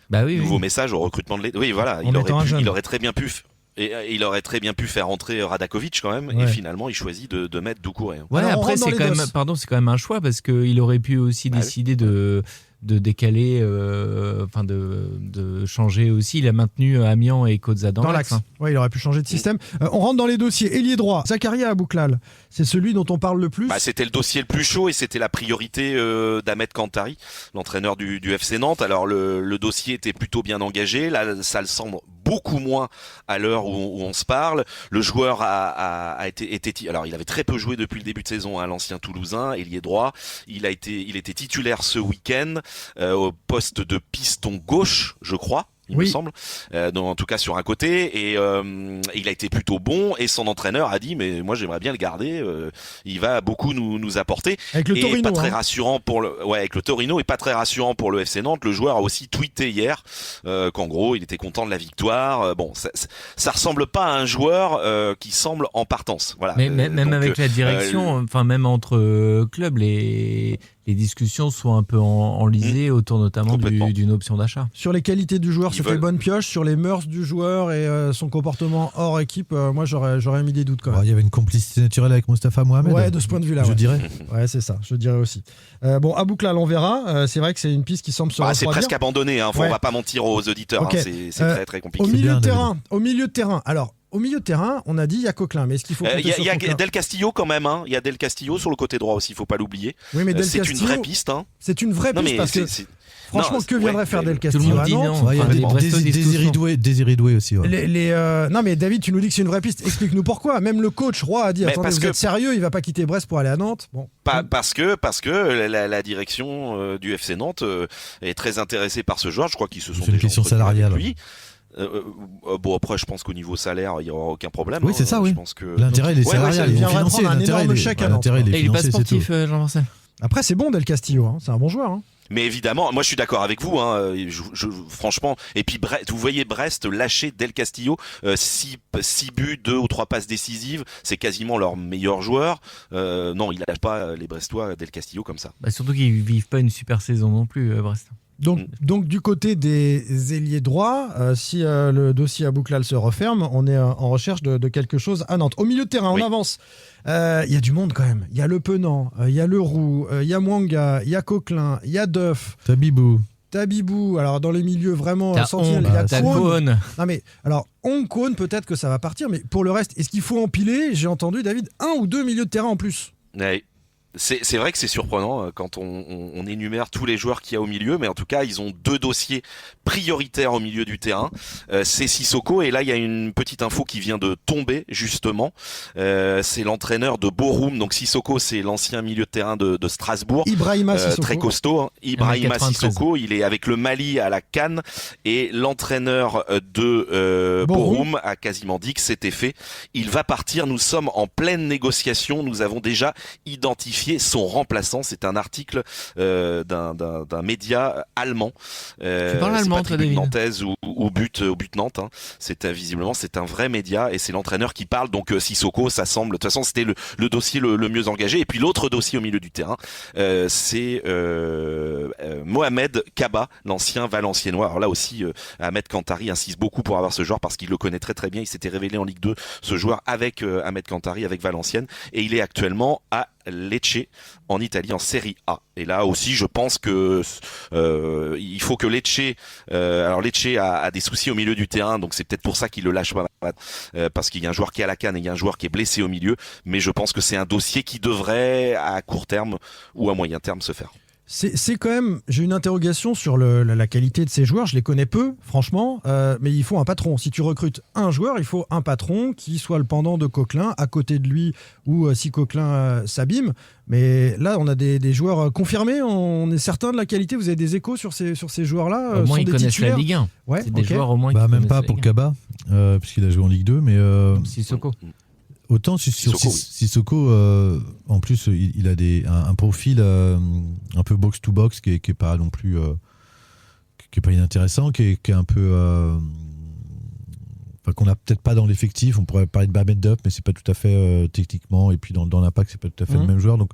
Nouveau message au recrutement de l'été. Oui, voilà, il aurait très bien pu. Et il aurait très bien pu faire rentrer Radakovic quand même, et finalement il choisit de mettre Doucouré. Ouais, alors, après c'est quand même un choix, parce qu'il aurait pu aussi décider de décaler, de changer aussi. Il a maintenu Amiens et Koza dans l'axe. Ouais, il aurait pu changer de système. On rentre dans les dossiers. Ailier droit, Zakaria Abouklal, c'est celui dont on parle le plus. C'était le dossier le plus chaud et c'était la priorité d'Ahmed Kantari, l'entraîneur du FC Nantes. Alors le dossier était plutôt bien engagé. Là, ça le semble beaucoup moins à l'heure où on se parle. Le joueur a été alors il avait très peu joué depuis le début de saison à l'ancien Toulousain, ailier droit. Il était titulaire ce week-end au poste de piston gauche, je crois. Il me semble, en tout cas sur un côté, et il a été plutôt bon, et son entraîneur a dit mais moi j'aimerais bien le garder, il va beaucoup nous apporter. Avec le Torino, pas très rassurant avec le Torino, et pas très rassurant pour le FC Nantes. Le joueur a aussi tweeté hier qu'en gros il était content de la victoire. Bon, ça ressemble pas à un joueur qui semble en partance. Voilà. Mais même avec la direction, même entre clubs, les discussions sont un peu enlisées autour notamment d'une option d'achat. Sur les qualités du joueur, c'était bonne pioche. Sur les mœurs du joueur et son comportement hors équipe, moi j'aurais mis des doutes quand même. Il y avait une complicité naturelle avec Moustapha Mohamed. Ouais, de ce point de vue-là. Je dirais. Ouais, c'est ça, je dirais aussi. Abouklal, on verra. C'est vrai que c'est une piste qui semble se refroidir. C'est presque abandonné, on va pas mentir aux auditeurs. Okay. C'est très très compliqué. Au milieu de terrain. Alors, au milieu de terrain, on a dit il y a Coquelin, mais est-ce qu'il faut il y a Del Castillo quand même, il y a Del Castillo sur le côté droit aussi, il faut pas l'oublier. Oui, mais c'est une vraie piste. C'est une vraie piste parce que franchement, que viendrait faire Del Castillo? Tout le monde dit non. Désiré Doué aussi. Non, mais David, tu nous dis que c'est une vraie piste. Explique-nous pourquoi. Même le coach Roy a dit attendez, vous êtes sérieux, il va pas quitter Brest pour aller à Nantes. Bon. Parce que la direction du FC Nantes est très intéressée par ce joueur. Je crois qu'ils se sont déjà question salariale. Avec lui. Après je pense qu'au niveau salaire il n'y aura aucun problème. Oui, c'est ça, oui. Je pense que l'intérêt il est salarial, il est financier. L'intérêt il est pas sportif, Jean-Marcel. Après c'est bon Del Castillo, c'est un bon joueur. Mais évidemment, moi je suis d'accord avec vous. Franchement, et puis vous voyez Brest lâcher Del Castillo, 6 buts, 2 ou 3 passes décisives, c'est quasiment leur meilleur joueur. Non, il lâche pas les Brestois Del Castillo comme ça. Surtout qu'ils vivent pas une super saison non plus, Brest. Donc du côté des ailiers droits, si le dossier Abouklal se referme, on est en recherche de quelque chose à Nantes. Au milieu de terrain, on avance. Il y a du monde quand même. Il y a Le Penant, il y a Leroux, il y a Mwanga, il y a Coquelin, il y a Duff. Tabibou. Alors dans les milieux vraiment sentinelles, il y a Kwon. Non mais alors Kwon peut-être que ça va partir, mais pour le reste, est-ce qu'il faut empiler? J'ai entendu David 1 ou 2 milieux de terrain en plus. Ouais. C'est vrai que c'est surprenant quand on énumère tous les joueurs qu'il y a au milieu, mais en tout cas ils ont 2 dossiers prioritaires au milieu du terrain. C'est Sissoko, et là il y a une petite info qui vient de tomber justement. C'est l'entraîneur de Borum, donc Sissoko c'est l'ancien milieu de terrain de Strasbourg. Ibrahima Sissoko. Très costaud. Ibrahima Sissoko, il est avec le Mali à la CAN, et l'entraîneur de Borum a quasiment dit que c'était fait. Il va partir, nous sommes en pleine négociation, nous avons déjà identifié son remplaçant. C'est un article d'un média allemand. Tu parles allemand, toi, David? Nantaise au but Nantes. Visiblement c'est un vrai média, et c'est l'entraîneur qui parle. Donc Sissoko, ça semble. De toute façon, c'était le dossier le mieux engagé. Et puis l'autre dossier au milieu du terrain, c'est Mohamed Kaba, l'ancien Valenciennois. Alors là aussi, Ahmed Kantari insiste beaucoup pour avoir ce joueur parce qu'il le connaît très très bien. Il s'était révélé en Ligue 2, ce joueur, avec Ahmed Kantari, avec Valenciennes, et il est actuellement à Lecce en Italie en Serie A. Et là aussi, je pense que il faut que Lecce, alors Lecce a des soucis au milieu du terrain, donc c'est peut-être pour ça qu'il le lâche pas, parce qu'il y a un joueur qui est à la canne et il y a un joueur qui est blessé au milieu. Mais je pense que c'est un dossier qui devrait à court terme ou à moyen terme se faire. C'est quand même, j'ai une interrogation sur la qualité de ces joueurs, je les connais peu, franchement, mais il faut un patron. Si tu recrutes un joueur, il faut un patron qui soit le pendant de Coquelin, à côté de lui, ou si Coquelin s'abîme. Mais là, on a des joueurs confirmés, on est certain de la qualité. Vous avez des échos sur ces joueurs-là? Au moins, ils connaissent la Ligue 1. Ouais, c'est des joueurs au moins qui même pas pour Kaba, puisqu'il a joué en Ligue 2, mais... Sissoko. Autant sur Sissoko, en plus, il a un profil un peu box-to-box qui est pas non plus... qui est pas inintéressant, qui est un peu... qu'on n'a peut-être pas dans l'effectif. On pourrait parler de Bamed Duff, mais c'est pas tout à fait techniquement. Et puis dans l'impact, c'est pas tout à fait le même joueur. Donc,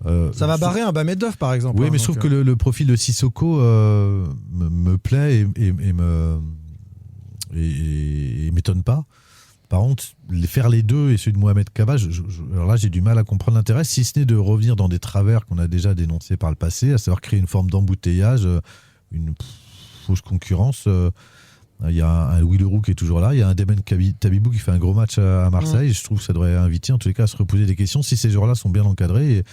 ça va barrer un Bamed Duff, par exemple. Oui, mais je trouve que le profil de Sissoko me plaît et m'étonne pas. Par contre, faire les deux et celui de Mohamed Kaba, alors là, j'ai du mal à comprendre l'intérêt, si ce n'est de revenir dans des travers qu'on a déjà dénoncés par le passé, à savoir créer une forme d'embouteillage, une fausse concurrence. Il y a un Louis Leroux qui est toujours là, il y a un Demen Tabibou qui fait un gros match à Marseille. Je trouve que ça devrait inviter en tous les cas à se reposer des questions si ces joueurs-là sont bien encadrés. Et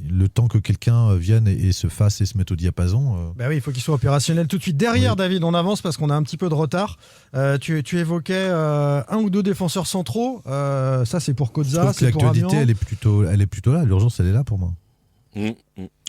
le temps que quelqu'un vienne et se fasse et se mette au diapason. Bah oui, il faut qu'il soit opérationnel tout de suite. Derrière, David, on avance parce qu'on a un petit peu de retard. Tu évoquais un ou deux défenseurs centraux. Ça, c'est pour Koza, c'est pour Amiens. L'actualité, elle est plutôt là. L'urgence, elle est là pour moi.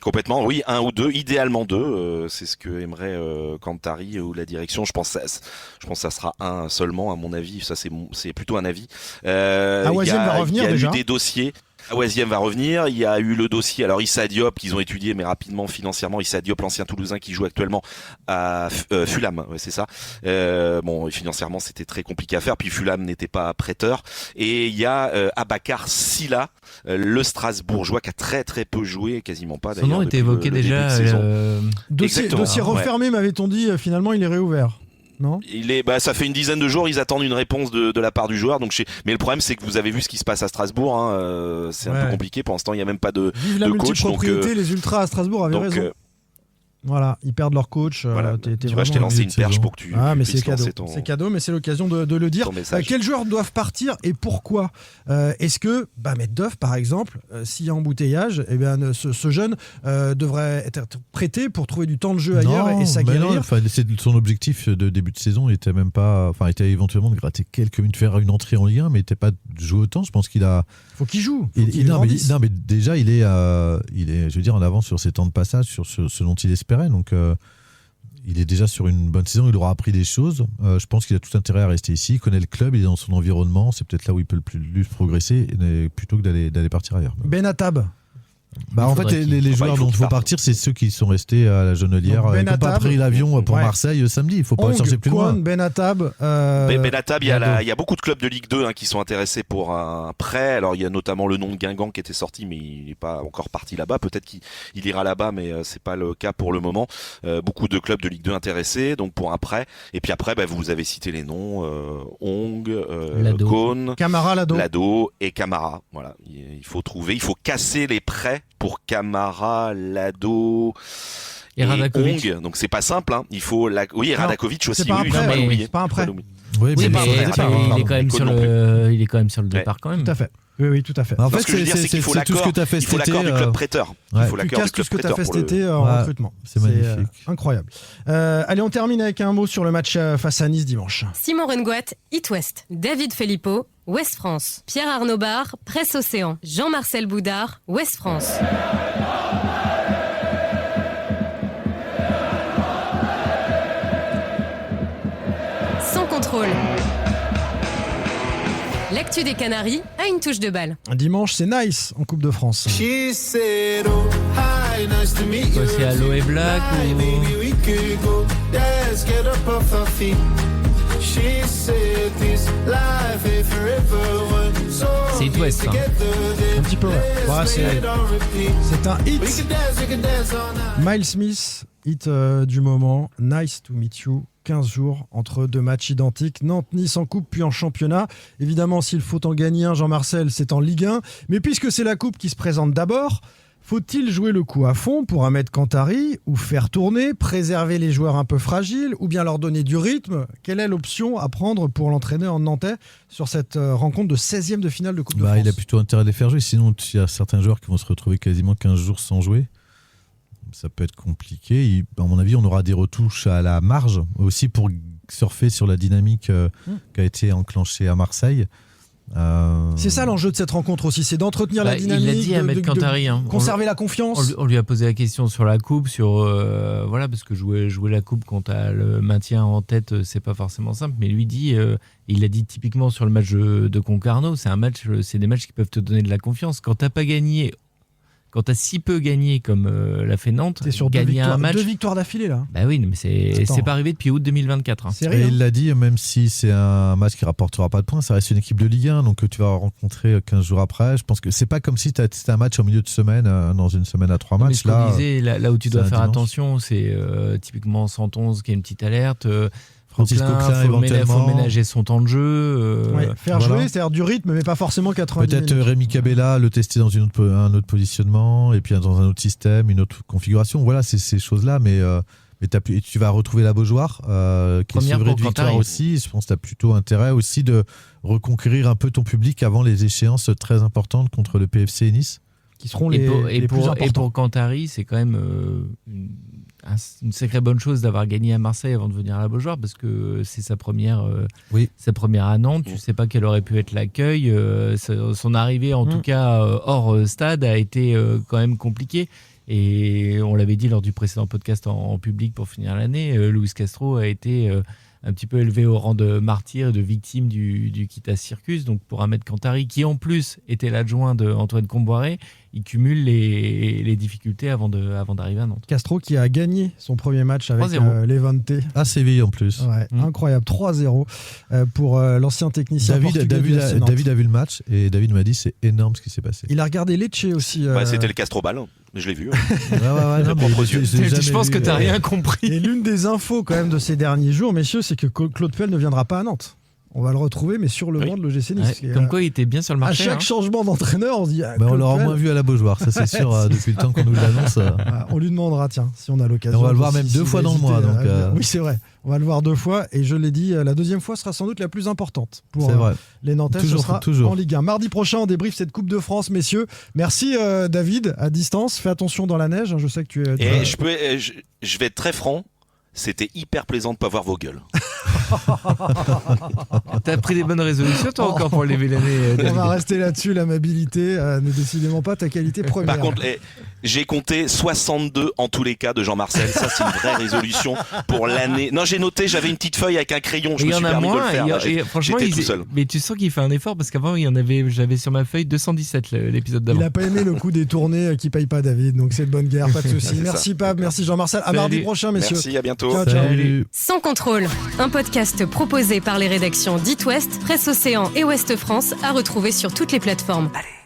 Complètement, oui, un ou deux, idéalement deux, c'est ce que aimerait Cantari ou la direction. Je pense que ça sera un seulement, à mon avis. Ça, c'est plutôt un avis. Awaziem va revenir déjà. Il y a eu des dossiers. Awaziem va revenir. Il y a eu le dossier. Alors Issa Diop qu'ils ont étudié, mais rapidement financièrement. Issa Diop, l'ancien Toulousain qui joue actuellement à Fulham, ouais, c'est ça. Bon, financièrement c'était très compliqué à faire. Puis Fulham n'était pas prêteur. Et il y a Abakar Silla, le Strasbourgeois qui a très très peu joué, quasiment pas. Son nom était évoqué déjà. Dossier refermé, m'avait-on dit. Finalement, il est réouvert. Non, ça fait une dizaine de jours, ils attendent une réponse de la part du joueur. Donc mais le problème, c'est que vous avez vu ce qui se passe à Strasbourg. C'est un peu compliqué. Pour l'instant, il n'y a même pas de Vive la multipropriété, les Ultras à Strasbourg avaient raison. Voilà, ils perdent leur coach. Voilà, tu vois, je t'ai lancé une perche pour que tu mais puisses c'est cadeau. lancer ton... C'est cadeau, mais c'est l'occasion de le dire. Quels joueurs doivent partir et pourquoi? Est-ce que Bamed Duff, par exemple, s'il y a embouteillage, eh bien, ce jeune devrait être prêté pour trouver du temps de jeu ailleurs et s'aguerrir? Son objectif de début de saison était même pas, était éventuellement de gratter quelques minutes, de faire une entrée en Ligue 1, mais n'était pas de jouer autant. Je pense qu'il a. Faut qu'il joue. Non, mais déjà, il est, je veux dire, en avance sur ses temps de passage, sur ce dont il espérait. Donc, il est déjà sur une bonne saison. Il aura appris des choses. Je pense qu'il a tout intérêt à rester ici. Il connaît le club, il est dans son environnement. C'est peut-être là où il peut le plus progresser, plutôt que d'aller partir ailleurs. Benatab. En fait, les joueurs dont il faut partir, c'est ceux qui sont restés à la Genelière. Ils n'ont pas pris l'avion pour Marseille samedi. Il ne faut pas chercher plus loin. Benatab. Benatab, il y a beaucoup de clubs de Ligue 2 qui sont intéressés pour un prêt. Alors, il y a notamment le nom de Guingamp qui était sorti, mais il n'est pas encore parti là-bas. Peut-être qu'il ira là-bas, mais c'est pas le cas pour le moment. Beaucoup de clubs de Ligue 2 intéressés, donc pour un prêt. Et puis après, vous avez cité les noms Ong, Kohn, Camara, Lado et Camara. Voilà, il faut casser les prêts pour Camara, Lado et Ong. Donc c'est pas simple. Il faut et Radakovic aussi. C'est pas un prêt. Oui, mais il est quand même sur le départ quand même. Tout à fait. Oui, tout à fait. En fait, c'est faut l'accord du club prêteur. Tu casses tout ce que tu as fait cet été en recrutement. C'est magnifique. Incroyable. Allez, on termine avec un mot sur le match face à Nice dimanche. Simon Rengoat, It West. David Filippo, Ouest France. Pierre Arnaud Barre, Presse Océan. Jean-Marcel Boudard, Ouest France. Sans contrôle. L'actu des Canaries a une touche de balle. Dimanche, c'est Nice en Coupe de France. C'est à l'OE Black C'est It West. Un petit peu, c'est un hit. Miles Smith, hit du moment. Nice to meet you. 15 jours entre 2 matchs identiques. Nantes-Nice en coupe puis en championnat. Évidemment, s'il faut en gagner un, Jean-Marcel, c'est en Ligue 1. Mais puisque c'est la coupe qui se présente d'abord, faut-il jouer le coup à fond pour Ahmed Kantari ou faire tourner, préserver les joueurs un peu fragiles ou bien leur donner du rythme ? Quelle est l'option à prendre pour l'entraîneur nantais sur cette rencontre de 16e de finale de Coupe de France ? Il a plutôt intérêt à les faire jouer, sinon il y a certains joueurs qui vont se retrouver quasiment 15 jours sans jouer. Ça peut être compliqué. À mon avis, on aura des retouches à la marge aussi pour surfer sur la dynamique qui a été enclenchée à Marseille. C'est ça l'enjeu de cette rencontre aussi, c'est d'entretenir la dynamique, il l'a dit, Ahmed Kantari, conserver la confiance. On lui a posé la question sur la coupe, parce que jouer la coupe quand t'as le maintien en tête, c'est pas forcément simple. Mais lui dit, il l'a dit typiquement sur le match de Concarneau, c'est des matchs qui peuvent te donner de la confiance. Quand t'as pas gagné, quand t'as si peu gagné comme l'a fait Nantes, t'es sur gagner un match, 2 victoires d'affilée là. Bah oui, mais c'est pas arrivé depuis août 2024. Et il l'a dit, même si c'est un match qui rapportera pas de points, ça reste une équipe de Ligue 1, donc tu vas rencontrer 15 jours après. Je pense que c'est pas comme si c'était un match au milieu de semaine, dans une semaine à 3 matchs. Là, là où tu dois faire attention, c'est typiquement 111 qui a une petite alerte. Francisco Klein, éventuellement. Il faut ménager son temps de jeu. Faire jouer, c'est-à-dire du rythme, mais pas forcément 90 Peut-être minutes. Rémi Cabella, le tester dans un autre positionnement, et puis dans un autre système, une autre configuration. Voilà, c'est ces choses-là, mais tu vas retrouver la Beaujoire, qui est sevrée de victoire aussi. Je pense que tu as plutôt intérêt aussi de reconquérir un peu ton public avant les échéances très importantes contre le PFC et Nice. Qui seront les plus importants. Et pour Kantari, c'est quand même une sacrée bonne chose d'avoir gagné à Marseille avant de venir à la Beaujoire, parce que c'est sa première à Nantes. Tu sais pas quel aurait pu être l'accueil. Son arrivée, en tout cas hors stade, a été quand même compliquée. Et on l'avait dit lors du précédent podcast en public pour finir l'année, Luis Castro a été un petit peu élevé au rang de martyr, de victime du Kita Circus. Donc pour Ahmed Kantari, qui en plus était l'adjoint d'Antoine Comboiré, il cumule les difficultés avant d'arriver à Nantes. Castro qui a gagné son premier match avec Levante. À Séville en plus. Ouais, incroyable, 3-0 pour l'ancien technicien portugais. David a vu le match et David m'a dit c'est énorme ce qui s'est passé. Il a regardé Lecce aussi. C'était le Castrobal, je l'ai vu. Je pense que tu n'as rien compris. Et l'une des infos quand même de ces derniers jours, messieurs, c'est que Claude Puel ne viendra pas à Nantes. On va le retrouver, mais sur le banc de l'OGC Nice. Comme quoi, il était bien sur le marché. À chaque changement d'entraîneur, on se dit. On l'aura moins vu à la Beaujoire, ça c'est sûr, depuis le temps qu'on nous l'annonce. On lui demandera, tiens, si on a l'occasion. Et on va le voir même 2 fois dans le mois. Donc, oui, c'est vrai. On va le voir 2 fois. Et je l'ai dit, la deuxième fois sera sans doute la plus importante pour les Nantais. Ce sera en Ligue 1. Mardi prochain, on débriefe cette Coupe de France, messieurs. Merci, David, à distance. Fais attention dans la neige. Je sais que tu es. Et je vais être très franc. C'était hyper plaisant de pas voir vos gueules. T'as pris des bonnes résolutions, toi, encore pour lever l'année. On va rester là-dessus. L'amabilité n'est décidément pas ta qualité première. Par contre, j'ai compté 62 en tous les cas de Jean-Marcel. Ça, c'est une vraie résolution pour l'année. Non, j'ai noté, j'avais une petite feuille avec un crayon. Je me suis permis de le faire. Franchement, j'étais tout seul. Mais tu sens qu'il fait un effort, parce qu'avant, j'avais sur ma feuille 217 l'épisode d'avant. Il n'a pas aimé le coup des tournées qui paye pas David. Donc c'est de bonne guerre, pas de souci. Merci Pab, merci Jean-Marcel. À mardi prochain, messieurs. Merci, à bientôt. Ciao. Sans contrôle, un podcast proposé par les rédactions d'It West, Presse Océan et Ouest France, à retrouver sur toutes les plateformes. Allez.